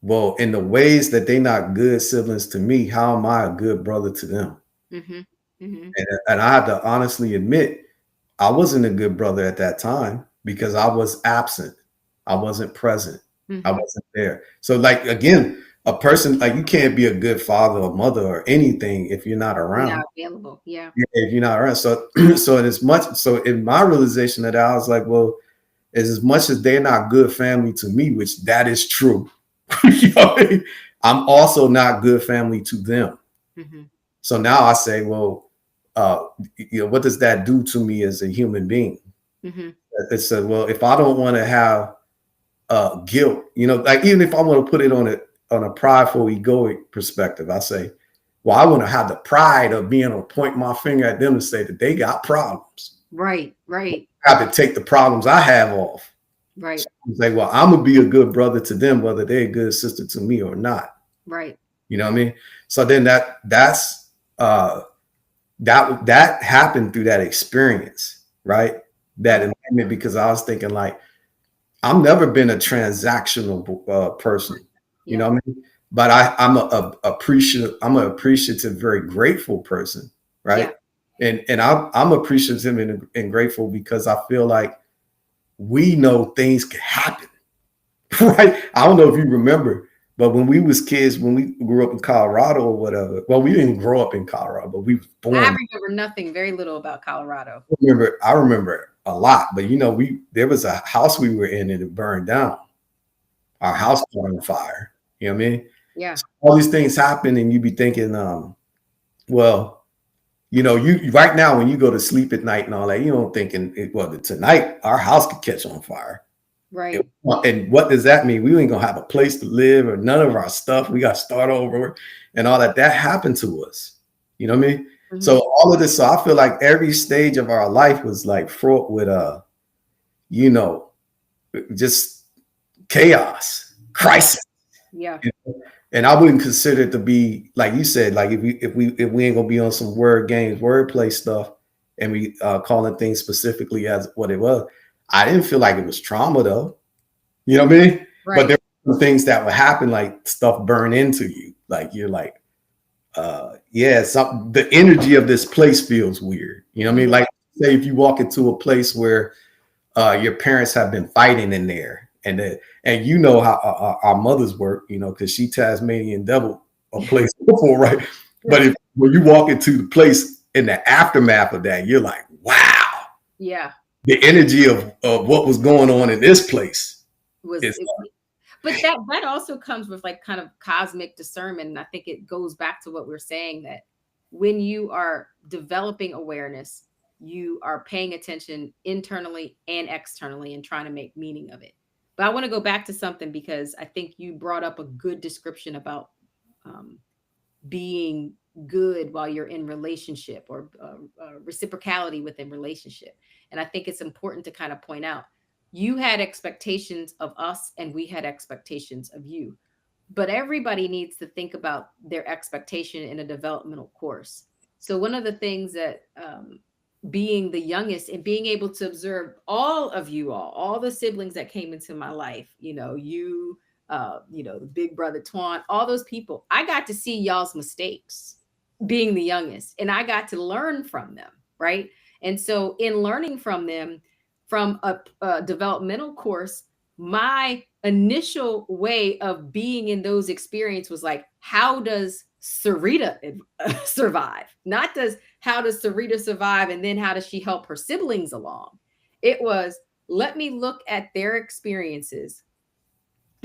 Speaker 2: well, in the ways that they not good siblings to me, how am I a good brother to them? Mm-hmm. Mm-hmm. And I had to honestly admit, I wasn't a good brother at that time because I was absent. I wasn't present. Mm-hmm. I wasn't there. So, like, again, a person, like, you can't be a good father or mother or anything if you're not around.
Speaker 1: You're not available. Yeah.
Speaker 2: If you're not around. So in my realization that I was like, well, as much as they're not good family to me, which that is true, I'm also not good family to them. Mm-hmm. So now I say, well, what does that do to me as a human being? Mm-hmm. It said, well, if I don't want to have guilt, like, even if I want to put it on a prideful, egoic perspective, I say, well, I want to have the pride of being able to point my finger at them and say that they got problems.
Speaker 1: Right.
Speaker 2: I have to take the problems I have off.
Speaker 1: Right.
Speaker 2: So say, well, I'm gonna be a good brother to them, whether they're a good sister to me or not.
Speaker 1: Right.
Speaker 2: You know what I mean? So then that happened through that experience, right? That enlightenment, because I was thinking, like, I've never been a transactional person, you know what I mean? But I'm an appreciative, very grateful person, right? Yeah. And I'm appreciative and grateful because I feel like we know things can happen, right? I don't know if you remember, but when we was kids, when we grew up in Colorado or whatever, well, we didn't grow up in Colorado, but we was born.
Speaker 1: I remember nothing, very little about Colorado.
Speaker 2: I remember a lot, but there was a house we were in and it burned down. Our house caught on fire. You know what I mean?
Speaker 1: Yeah.
Speaker 2: So all these things happen, and you be thinking, well, you right now when you go to sleep at night and all that, you don't thinking, well, tonight our house could catch on fire.
Speaker 1: Right.
Speaker 2: And what does that mean? We ain't gonna have a place to live or none of our stuff. We got to start over and all that. That happened to us. You know what I mean? Mm-hmm. So all of this. So I feel like every stage of our life was like fraught with just chaos, crisis.
Speaker 1: Yeah.
Speaker 2: And I wouldn't consider it to be, like you said, like if we ain't gonna be on some word games, wordplay stuff, and we calling things specifically as what it was. I didn't feel like it was trauma though. You know what I mean? Right. But there were things that would happen, like stuff burn into you. Like you're like, yeah, the energy of this place feels weird. You know what I mean? Like, say if you walk into a place where your parents have been fighting in there, and you know how our mothers work, you know, because she Tasmanian devil a place before, right? But when you walk into the place in the aftermath of that, you're like, wow,
Speaker 1: yeah,
Speaker 2: the energy of what was going on in this place is.
Speaker 1: But that also comes with like kind of cosmic discernment. And I think it goes back to what we're saying, that when you are developing awareness, you are paying attention internally and externally and trying to make meaning of it. But I want to go back to something, because I think you brought up a good description about being good while you're in relationship, or reciprocality within relationship. And I think it's important to kind of point out, you had expectations of us and we had expectations of you, but everybody needs to think about their expectation in a developmental course. So one of the things that being the youngest and being able to observe all of you all the siblings that came into my life, you know, the big brother Twan, all those people, I got to see y'all's mistakes being the youngest, and I got to learn from them, right? And so in learning from them, from a developmental course, my initial way of being in those experiences was like, how does Sarita survive? Not how does Sarita survive, and then how does she help her siblings along? It was, let me look at their experiences.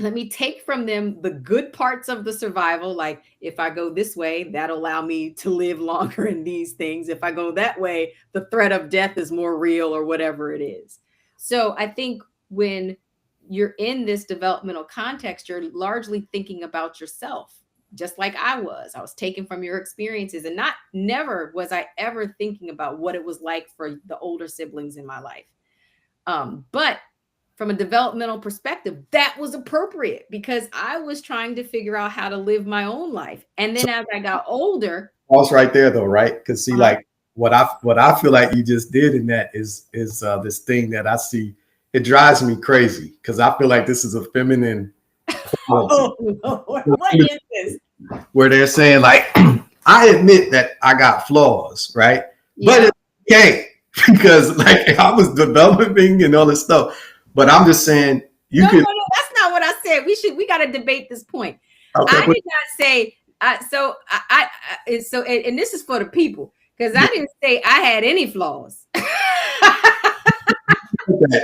Speaker 1: Let me take from them the good parts of the survival. Like, if I go this way, that'll allow me to live longer in these things. If I go that way, the threat of death is more real, or whatever it is. So I think when you're in this developmental context, you're largely thinking about yourself, just like I was. I was taken from your experiences, and never was I ever thinking about what it was like for the older siblings in my life. But from a developmental perspective, that was appropriate, because I was trying to figure out how to live my own life. And then as I got older,
Speaker 2: pause right there though, right? Because see, like what I feel like you just did in that is this thing that I see. It drives me crazy, because I feel like this is a feminine
Speaker 1: oh, Lord, what is this?
Speaker 2: Where they're saying like, I admit that I got flaws, right? Yeah. But it's okay, because like I was developing and all this stuff. But I'm just saying
Speaker 1: no, that's not what I said. We got to debate this point. Okay, I did not say and this is for the people, because I didn't say I had any flaws.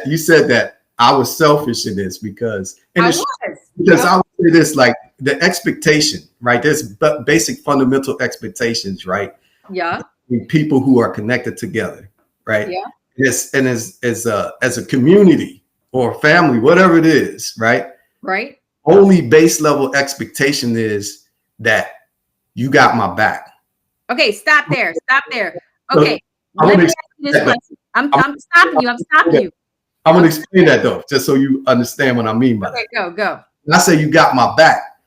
Speaker 2: You said that I was selfish in this because I would say this, like the expectation, right? There's basic fundamental expectations, right?
Speaker 1: Yeah.
Speaker 2: People who are connected together, right?
Speaker 1: Yeah.
Speaker 2: Yes, and as a community or family, whatever it is, right?
Speaker 1: Right.
Speaker 2: Only base level expectation is that you got my back.
Speaker 1: Okay, stop there. Okay, let me ask you this question. I'm stopping you.
Speaker 2: I'm going to explain that though, just so you understand what I mean by that.
Speaker 1: Go.
Speaker 2: When I say you got my back,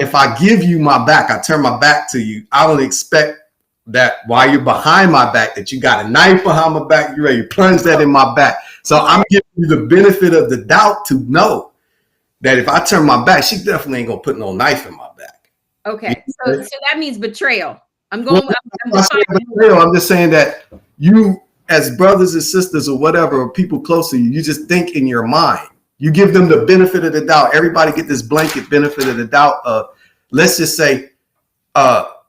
Speaker 2: if I give you my back, I turn my back to you, I don't expect that while you're behind my back, that you got a knife behind my back, you're ready to plunge that in my back. So I'm giving you the benefit of the doubt to know that if I turn my back, she definitely ain't gonna put no knife in my back.
Speaker 1: Okay, so that means betrayal. I'm
Speaker 2: just saying that you, as brothers and sisters or whatever, or people close to you, you just think in your mind. You give them the benefit of the doubt. Everybody get this blanket benefit of the doubt of, let's just say,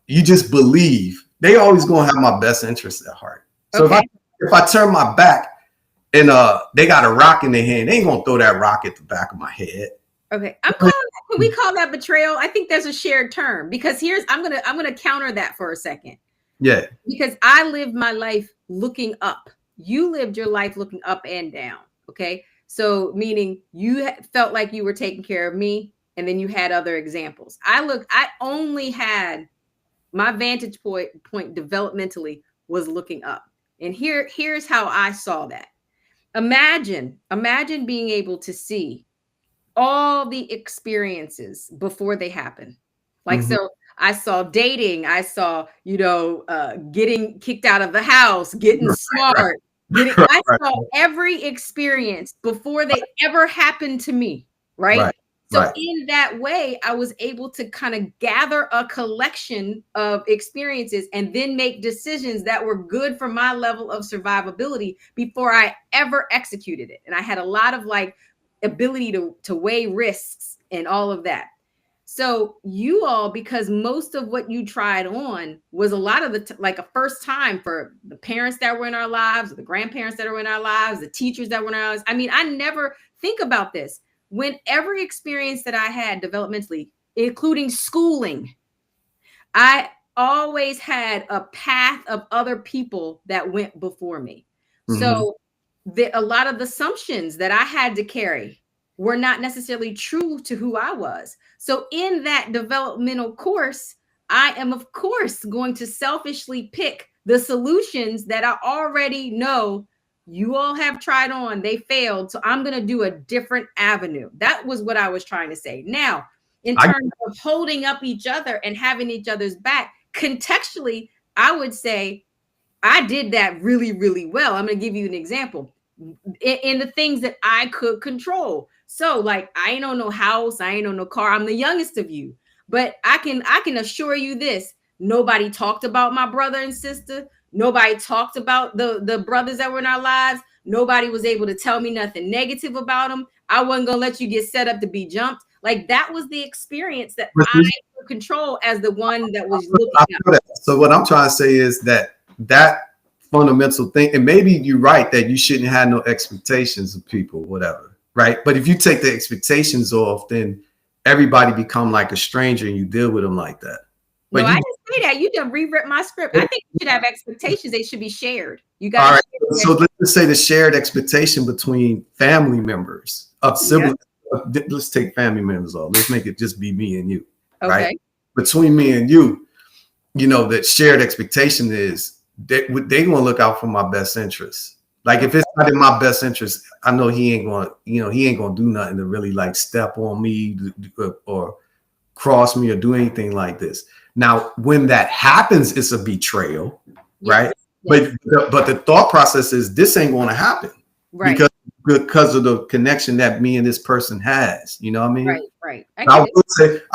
Speaker 2: you just believe they always gonna have my best interest at heart. So if I turn my back and they got a rock in their hand, they ain't gonna throw that rock at the back of my head.
Speaker 1: Okay, can we call that betrayal? I think there's a shared term, because I'm gonna counter that for a second.
Speaker 2: Yeah.
Speaker 1: Because I lived my life looking up. You lived your life looking up and down. Okay, so meaning you felt like you were taking care of me, and then you had other examples. I only had my vantage point developmentally was looking up. And here's how I saw that. Imagine being able to see all the experiences before they happen. Like, so I saw dating, I saw, getting kicked out of the house, getting smart, I saw every experience before they ever happened to me. Right. So
Speaker 2: Right.
Speaker 1: in that way, I was able to kind of gather a collection of experiences and then make decisions that were good for my level of survivability before I ever executed it. And I had a lot of like ability to weigh risks and all of that. So you all, because most of what you tried on was a lot of like a first time for the parents that were in our lives, the grandparents that were in our lives, the teachers that were in our lives. I mean, I never think about this. When every experience that I had developmentally, including schooling, I always had a path of other people that went before me.
Speaker 2: Mm-hmm.
Speaker 1: So a lot of the assumptions that I had to carry were not necessarily true to who I was. So in that developmental course, I am, of course, going to selfishly pick the solutions that I already know you all have tried on. They failed. So I'm going to do a different avenue. That was what I was trying to say. Now, in terms of holding up each other and having each other's back, contextually, I would say I did that really, really well. I'm going to give you an example in the things that I could control. So, like, I ain't on no house, I ain't on no car. I'm the youngest of you, but I can assure you this: nobody talked about my brother and sister. Nobody talked about the brothers that were in our lives. Nobody was able to tell me nothing negative about them. I wasn't gonna let you get set up to be jumped. Like, that was the experience that I could control as the one that was looking up.
Speaker 2: So what I'm trying to say is that fundamental thing, and maybe you're right that you shouldn't have no expectations of people, whatever, right? But if you take the expectations off, then everybody become like a stranger and you deal with them like that. But
Speaker 1: I didn't say that. You done rewrite my script. I think you should have expectations. They should be shared. You got
Speaker 2: all right. So let's just say the shared expectation between family members of siblings. Yeah. Let's take family members off. Let's make it just be me and you. Okay. Right? Between me and you, you know, that shared expectation is they want to look out for my best interest. Like, if it's not in my best interest, I know he ain't going to do nothing to really like step on me or cross me or do anything like this. Now, when that happens, it's a betrayal, right? Yes. But the thought process is this ain't going to happen, right? Because of the connection that me and this person has. You know what I mean?
Speaker 1: Right.
Speaker 2: I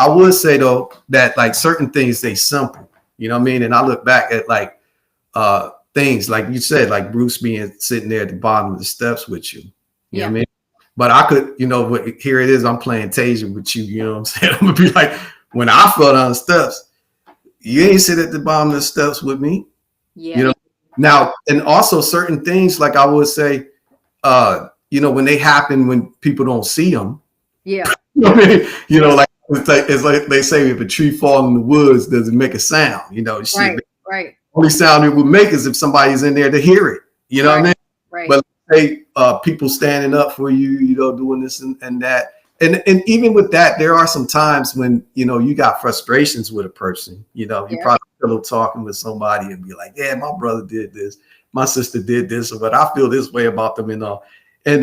Speaker 2: would say though that like certain things they simple. You know what I mean? And I look back at like things like you said, like Bruce being sitting there at the bottom of the steps with you. You know what I mean? But I could, you know, here it is. I'm playing Tasia with you. You know what I'm saying? I'm gonna be like, when I fell down the steps, you ain't sit at the bottom of the steps with me. Yeah. You know. Now, and also certain things, like I would say, you know, when they happen when people don't see them.
Speaker 1: Yeah.
Speaker 2: You know what I mean? You know, like it's like they say, if a tree falls in the woods, does it make a sound? You know,
Speaker 1: right.
Speaker 2: Only sound it would make is if somebody's in there to hear it. You know what I mean?
Speaker 1: Right.
Speaker 2: But say people standing up for you, you know, doing this and that. And even with that, there are some times when, you know, you got frustrations with a person. You know, you probably pillow talking with somebody and be like, yeah, my brother did this, my sister did this, but I feel this way about them and all. And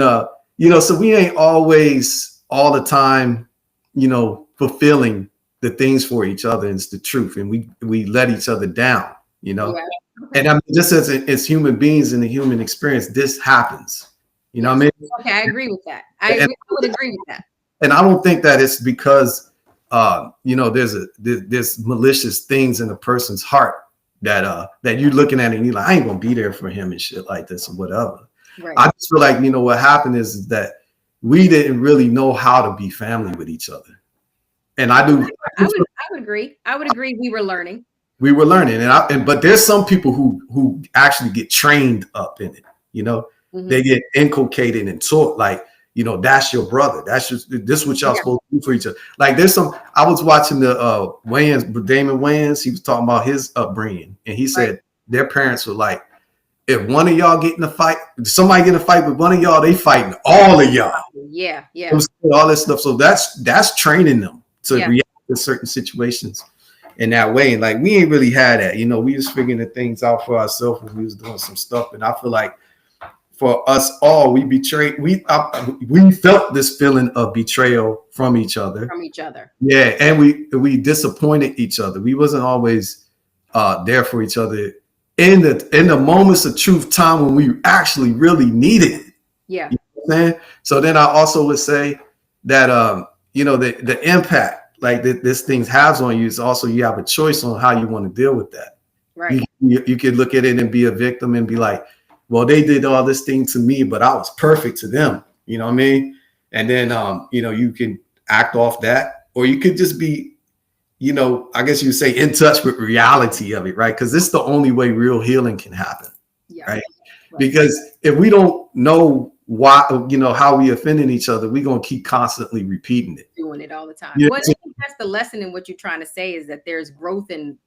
Speaker 2: you know, so we ain't always all the time, you know, fulfilling the things for each other. And it's the truth. And we let each other down, you know. Yeah. And I mean, just as human beings in the human experience, this happens. You know what I mean?
Speaker 1: Okay, I agree with that. I would agree with that.
Speaker 2: And I don't think that it's because you know, there's malicious things in a person's heart that you're looking at and you're like, I ain't gonna be there for him and shit like this or whatever. Right. I just feel like, you know, what happened is that we didn't really know how to be family with each other. And I
Speaker 1: would agree. I would agree. We were learning.
Speaker 2: But there's some people who actually get trained up in it. You know, they get inculcated and taught like, you know, that's your brother. That's just this is what y'all supposed to do for each other. Like there's some. I was watching the Wayans, Damon Wayans. He was talking about his upbringing, and he said their parents were like, if one of y'all get in a fight, somebody get in a fight with one of y'all, they fighting all of y'all.
Speaker 1: Yeah.
Speaker 2: All this stuff. So that's training them to react to certain situations in that way. And like we ain't really had that. You know, we was figuring the things out for ourselves when we was doing some stuff. And I feel like for us all, we betrayed. We felt this feeling of betrayal from each other. Yeah, and we disappointed each other. We wasn't always there for each other in the moments of truth, time when we actually really needed it.
Speaker 1: Yeah.
Speaker 2: You know what I'm saying? So then I also would say that you know, the impact like this thing has on you is also you have a choice on how you want to deal with that.
Speaker 1: Right.
Speaker 2: You could look at it and be a victim and be like, well, they did all this thing to me, but I was perfect to them. You know what I mean? And then, you know, you can act off that, or you could just be, you know, I guess you would say in touch with reality of it, right? Because this is the only way real healing can happen,
Speaker 1: Yeah.
Speaker 2: right? Because if we don't know why, you know, how we offending each other, we're going to keep constantly repeating it.
Speaker 1: Doing it all the time.
Speaker 2: Yeah.
Speaker 1: Well, I think that's the lesson in what you're trying to say is that there's growth in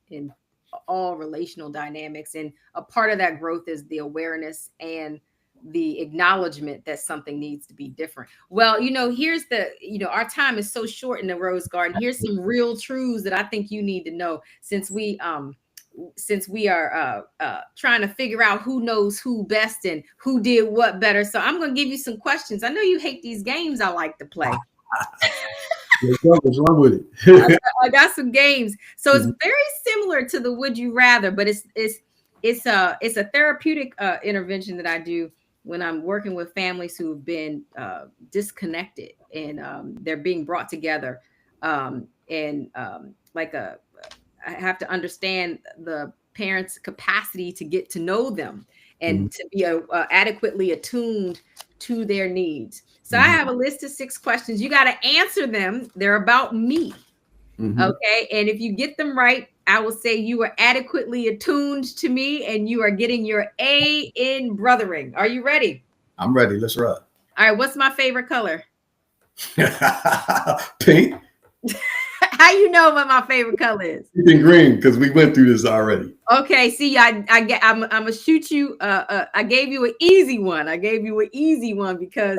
Speaker 1: all relational dynamics. And a part of that growth is the awareness and the acknowledgement that something needs to be different. Well, you know, here's the, you know, our time is so short in the Rose Garden. Here's some real truths that I think you need to know since we are trying to figure out who knows who best and who did what better. So I'm going to give you some questions. I know you hate these games I like to play.
Speaker 2: What's wrong with it?
Speaker 1: I got some games. So it's very similar to the Would You Rather, but it's a therapeutic intervention that I do when I'm working with families who've been disconnected and they're being brought together. I have to understand the parents' capacity to get to know them and to be adequately attuned to their needs. So I have a list of 6 questions. You got to answer them. They're about me. Okay. And if you get them right, I will say you are adequately attuned to me and you are getting your A in brothering. Are you ready?
Speaker 2: I'm ready. Let's run.
Speaker 1: All right. What's my favorite color?
Speaker 2: Pink.
Speaker 1: How you know what my favorite color is?
Speaker 2: Pink and green, because we went through this already.
Speaker 1: Okay, see, I'm gonna shoot you. I gave you an easy one. Because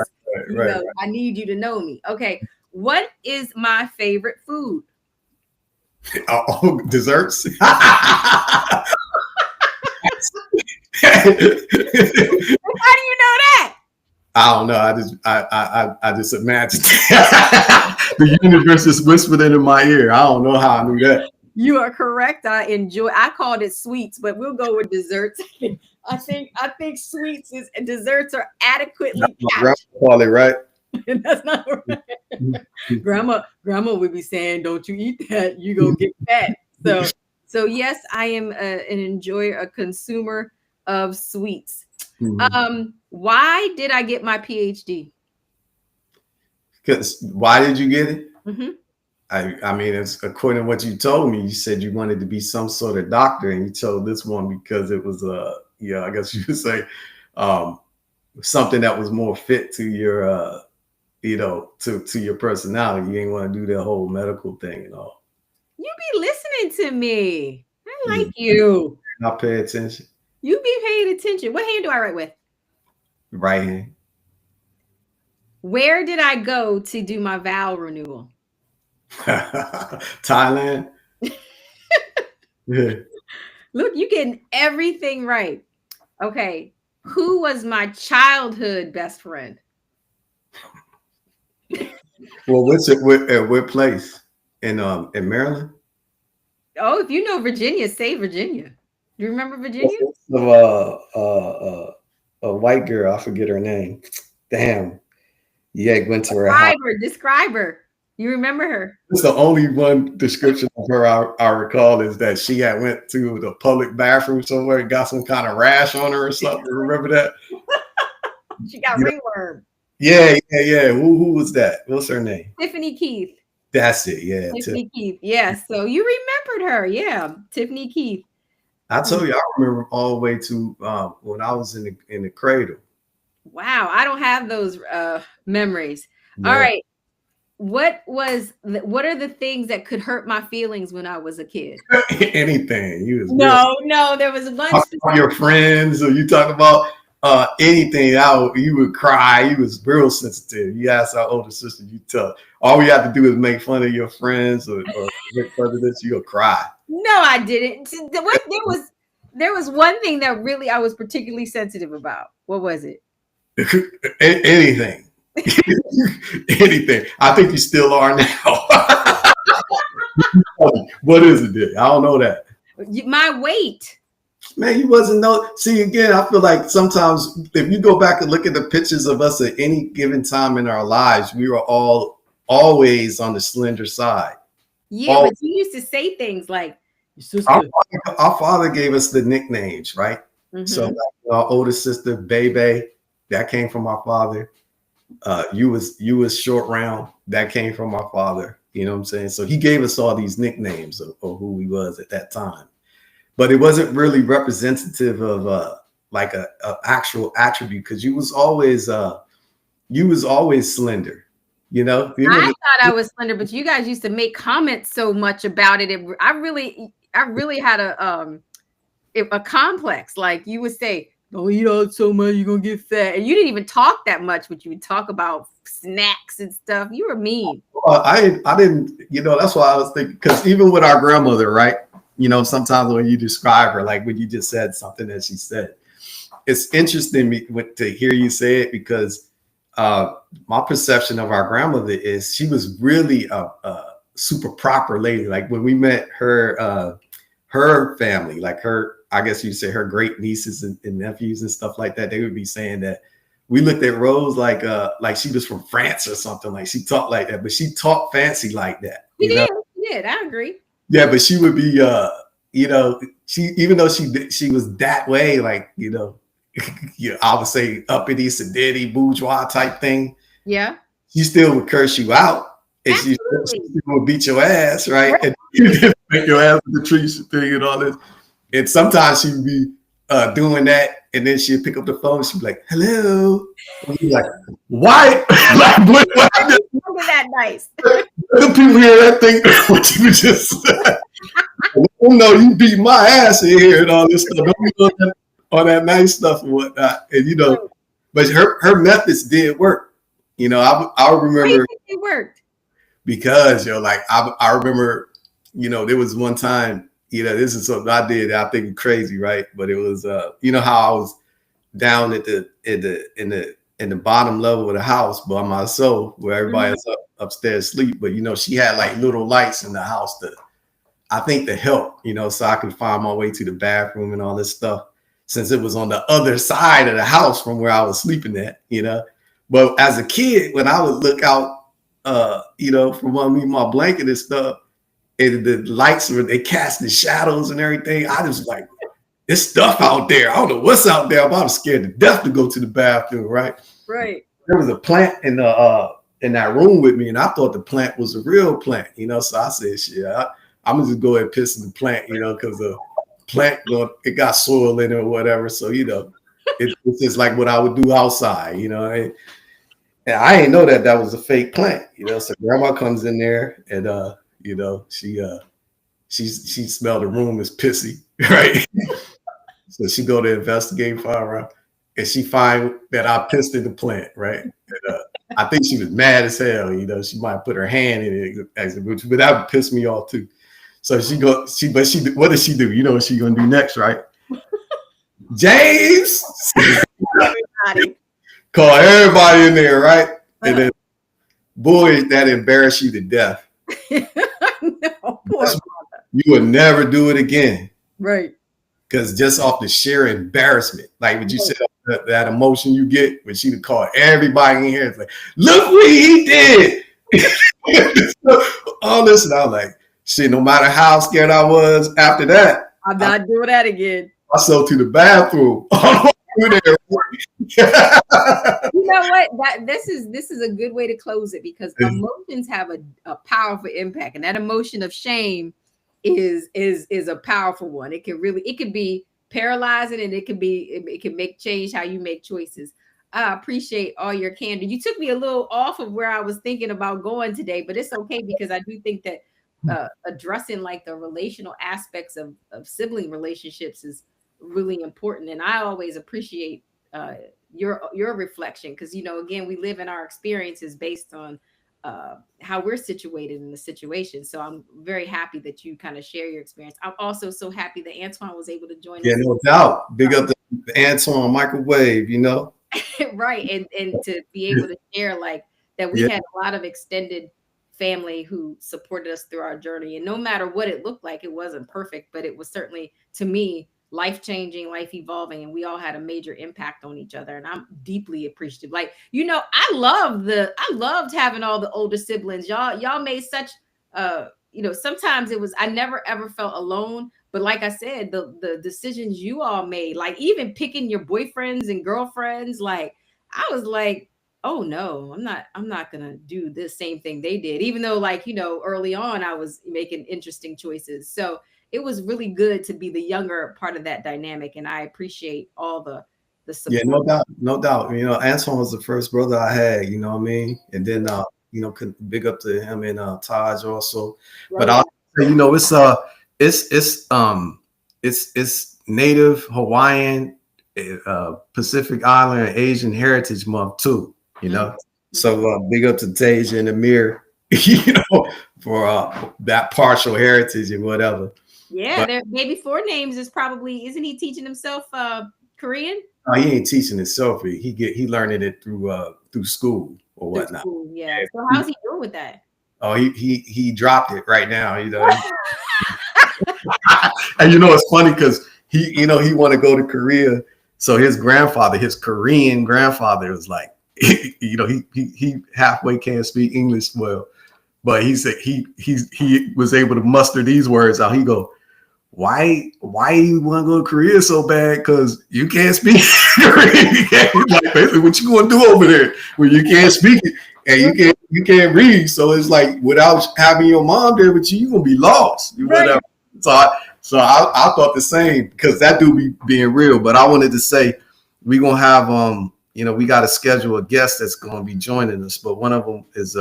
Speaker 1: right. I need you to know me. Okay, what is my favorite food?
Speaker 2: Oh, desserts.
Speaker 1: How do you know that?
Speaker 2: I don't know. I just imagined the universe just whispered into my ear. I don't know how I knew that.
Speaker 1: You are correct. I called it sweets, but we'll go with desserts. I think sweets and desserts are adequately captured.
Speaker 2: Call it right.
Speaker 1: That's not right. Grandma would be saying, "Don't you eat that? You gonna get fat." So yes, I am an enjoyer, a consumer of sweets. Why did I get my PhD?
Speaker 2: Because why did you get it? I mean, it's according to what you told me. You said you wanted to be some sort of doctor, and you chose this one because it was I guess you would say something that was more fit to your to your personality. You ain't want to do the whole medical thing and all.
Speaker 1: You be listening to me. I like you.
Speaker 2: I pay attention.
Speaker 1: You be paying attention. What hand do I write with?
Speaker 2: Right hand.
Speaker 1: Where did I go to do my vow renewal?
Speaker 2: Thailand. Yeah.
Speaker 1: Look, you getting everything right. Okay. Who was my childhood best friend?
Speaker 2: Well, what place? In Maryland?
Speaker 1: Oh, if you know Virginia, say Virginia. Do you remember Virginia?
Speaker 2: A white girl, I forget her name. Damn. Yeah, went to her house.
Speaker 1: Describe her. You remember her?
Speaker 2: It's the only one description of her I recall is that she had went to the public bathroom somewhere and got some kind of rash on her or something. Remember that?
Speaker 1: She got ringworm.
Speaker 2: Yeah. Who was that? What's her name?
Speaker 1: Tiffany Keith.
Speaker 2: That's it. Yeah.
Speaker 1: Tiffany Keith. Yeah. So you remembered her. Yeah. Tiffany Keith.
Speaker 2: I told you, I remember all the way to when I was in the cradle.
Speaker 1: Wow. I don't have those memories. Yeah. All right. What are the things that could hurt my feelings when I was a kid?
Speaker 2: Anything.
Speaker 1: No, there was one.
Speaker 2: Your friends, or you talk about anything, you would cry. You was real sensitive. You asked our older sister, you tell. All we have to do is make fun of your friends or make fun of this, you'll cry.
Speaker 1: No, I didn't. There was one thing that really I was particularly sensitive about. What was it?
Speaker 2: Anything. Anything. I think you still are now. What is it, Dick? I don't know that.
Speaker 1: My weight.
Speaker 2: Man, you wasn't know. See, again, I feel like sometimes if you go back and look at the pictures of us at any given time in our lives, we were all always on the slender side.
Speaker 1: Yeah,
Speaker 2: All
Speaker 1: but you used to say things like your
Speaker 2: our,
Speaker 1: sister.
Speaker 2: our father gave us the nicknames, right? So
Speaker 1: Hmm.
Speaker 2: like our older sister, Bebe, that came from my father. You was short round, that came from my father. You know what I'm saying? So he gave us all these nicknames of who he was at that time, but it wasn't really representative of like a actual attribute because you was always slender. You know,
Speaker 1: I
Speaker 2: even
Speaker 1: thought I was slender, but you guys used to make comments so much about it. I really had a complex. Like you would say, "Don't eat out so much, you're gonna get fat," and you didn't even talk that much, but you would talk about snacks and stuff. You were mean.
Speaker 2: I didn't, that's why I was thinking, because even with our grandmother, right? Sometimes when you describe her, like when you just said something that she said, it's interesting to hear you say it because uh, my perception of our grandmother is she was really a super proper lady. Like when we met her family, like I guess you say her great nieces and nephews and stuff like that, they would be saying that we looked at Rose like she was from France or something. Like she talked like that, but she talked fancy like that,
Speaker 1: You did. You did. I agree.
Speaker 2: Yeah, but she would be she even though she was that way, like, I would say uppity, sedity, bourgeois type thing,
Speaker 1: Yeah.
Speaker 2: she still would curse you out and she
Speaker 1: Absolutely.
Speaker 2: still would beat your ass, right?
Speaker 1: Right.
Speaker 2: And make your ass with the tree thing and all this. And sometimes she'd be doing that, and then she'd pick up the phone. She'd be like, "Hello," and you're like, "Why?" Like, what
Speaker 1: Look at that nice.
Speaker 2: the people hear that thing? What you just said? Oh no, you beat my ass in here and all this stuff. Don't be all that nice stuff and whatnot. And but her methods did work. I
Speaker 1: Why you
Speaker 2: remember
Speaker 1: think it worked?
Speaker 2: because like I remember, there was one time, this is something I did. I think crazy, right? But it was, how I was down at in the bottom level of the house by myself, where everybody else upstairs sleep. But she had like little lights in the house I think to help, so I could find my way to the bathroom and all this stuff, since it was on the other side of the house from where I was sleeping at. But as a kid, when I would look out, from underneath my blanket and stuff, and the lights they cast the shadows and everything, I just like, there's stuff out there. I don't know what's out there. I was scared to death to go to the bathroom, right?
Speaker 1: Right.
Speaker 2: There was a plant in that room with me, and I thought the plant was a real plant, so I said, shit, I'm gonna just go ahead and piss in the plant, because the plant it got soil in it or whatever. So it's just like what I would do outside, and I didn't know that was a fake plant, So grandma comes in there and she smelled the room as pissy, right? So she go to investigate for her, and she find that I pissed in the plant, right? And, I think she was mad as hell, She might put her hand in it, but that pissed me off too. So what does she do? You know what she's gonna do next, right? James,
Speaker 1: Everybody.
Speaker 2: call everybody in there, right? And then, boy, that embarrassed you to death.
Speaker 1: No, poor.
Speaker 2: You would never do it again.
Speaker 1: Right.
Speaker 2: Because just off the sheer embarrassment, like when you said that emotion you get when she would call everybody in here, it's like, look what he did. All this, and I was like, shit, no matter how scared I was after that,
Speaker 1: I'm not doing that again.
Speaker 2: I so to the bathroom.
Speaker 1: You know what? This is a good way to close it, because emotions have a powerful impact, and that emotion of shame is a powerful one. It can be paralyzing, and it can make change how you make choices. I appreciate all your candor. You took me a little off of where I was thinking about going today, but it's okay, because I do think that addressing like the relational aspects of sibling relationships is really important. And I always appreciate your reflection, because again, we live in our experiences based on how we're situated in the situation. So I'm very happy that you kind of share your experience. I'm also so happy that Antoine was able to join
Speaker 2: Yeah,
Speaker 1: us.
Speaker 2: no doubt. Big up the Antoine microwave,
Speaker 1: Right. And to be able to share like that, we
Speaker 2: Yeah.
Speaker 1: had a lot of extended family who supported us through our journey. And no matter what it looked like, it wasn't perfect, but it was certainly, to me, life changing, life evolving, and we all had a major impact on each other. And I'm deeply appreciative. Like, I loved having all the older siblings. Y'all made such sometimes I never ever felt alone. But like I said, the decisions you all made, like even picking your boyfriends and girlfriends, like I was like, oh no, I'm not gonna do the same thing they did, even though, like, early on I was making interesting choices. So it was really good to be the younger part of that dynamic, and I appreciate all the
Speaker 2: Yeah,
Speaker 1: support.
Speaker 2: no doubt, no doubt. Antoine was the first brother I had. You know what I mean? And then big up to him and Taj also. But
Speaker 1: Right.
Speaker 2: I'll say, it's Native Hawaiian, Pacific Island, and Asian Heritage Month too.
Speaker 1: Mhm.
Speaker 2: So big up to Tage and Amir, for that partial heritage and whatever.
Speaker 1: Yeah,
Speaker 2: But
Speaker 1: their baby four names is probably, isn't he teaching himself Korean
Speaker 2: he ain't teaching himself. He learning it through school or
Speaker 1: through
Speaker 2: whatnot.
Speaker 1: school? Yeah. So how's he doing with that?
Speaker 2: Oh, he dropped it right now. And it's funny because he want to go to Korea. So his Korean grandfather was like, he halfway can't speak English well, but he said he was able to muster these words out. He go, why you want to go to Korea so bad? Because you can't speak Korean. Like, basically, what you going to do over there when you can't speak it and you can't read? So it's like, without having your mom there with you, you're gonna be lost.
Speaker 1: Right.
Speaker 2: So I thought the same, because that dude be being real. But I wanted to say we gonna have we got to schedule a guest that's gonna be joining us. But one of them is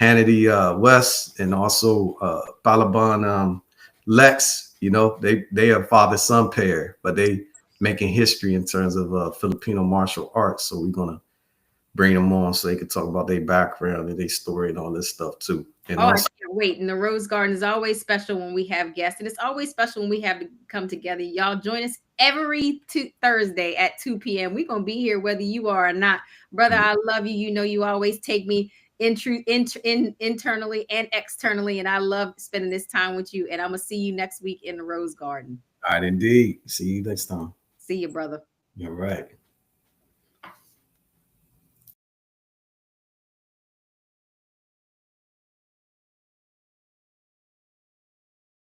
Speaker 2: Hannity West, and also Balaban Lex. They are father son pair, but they making history in terms of Filipino martial arts. So we're gonna bring them on so they can talk about their background and their story and all this stuff too. And
Speaker 1: Oh, I
Speaker 2: also,
Speaker 1: can't wait. And the Rose Garden is always special when we have guests. And it's always special when we have to come together. Y'all join us every Thursday at 2 p.m. We're going to be here whether you are or not. Brother, I love you. You know, you always take me internally and externally. And I love spending this time with you. And I'm going to see you next week in the Rose Garden.
Speaker 2: all right, indeed. See you next time.
Speaker 1: See you, brother.
Speaker 2: All right.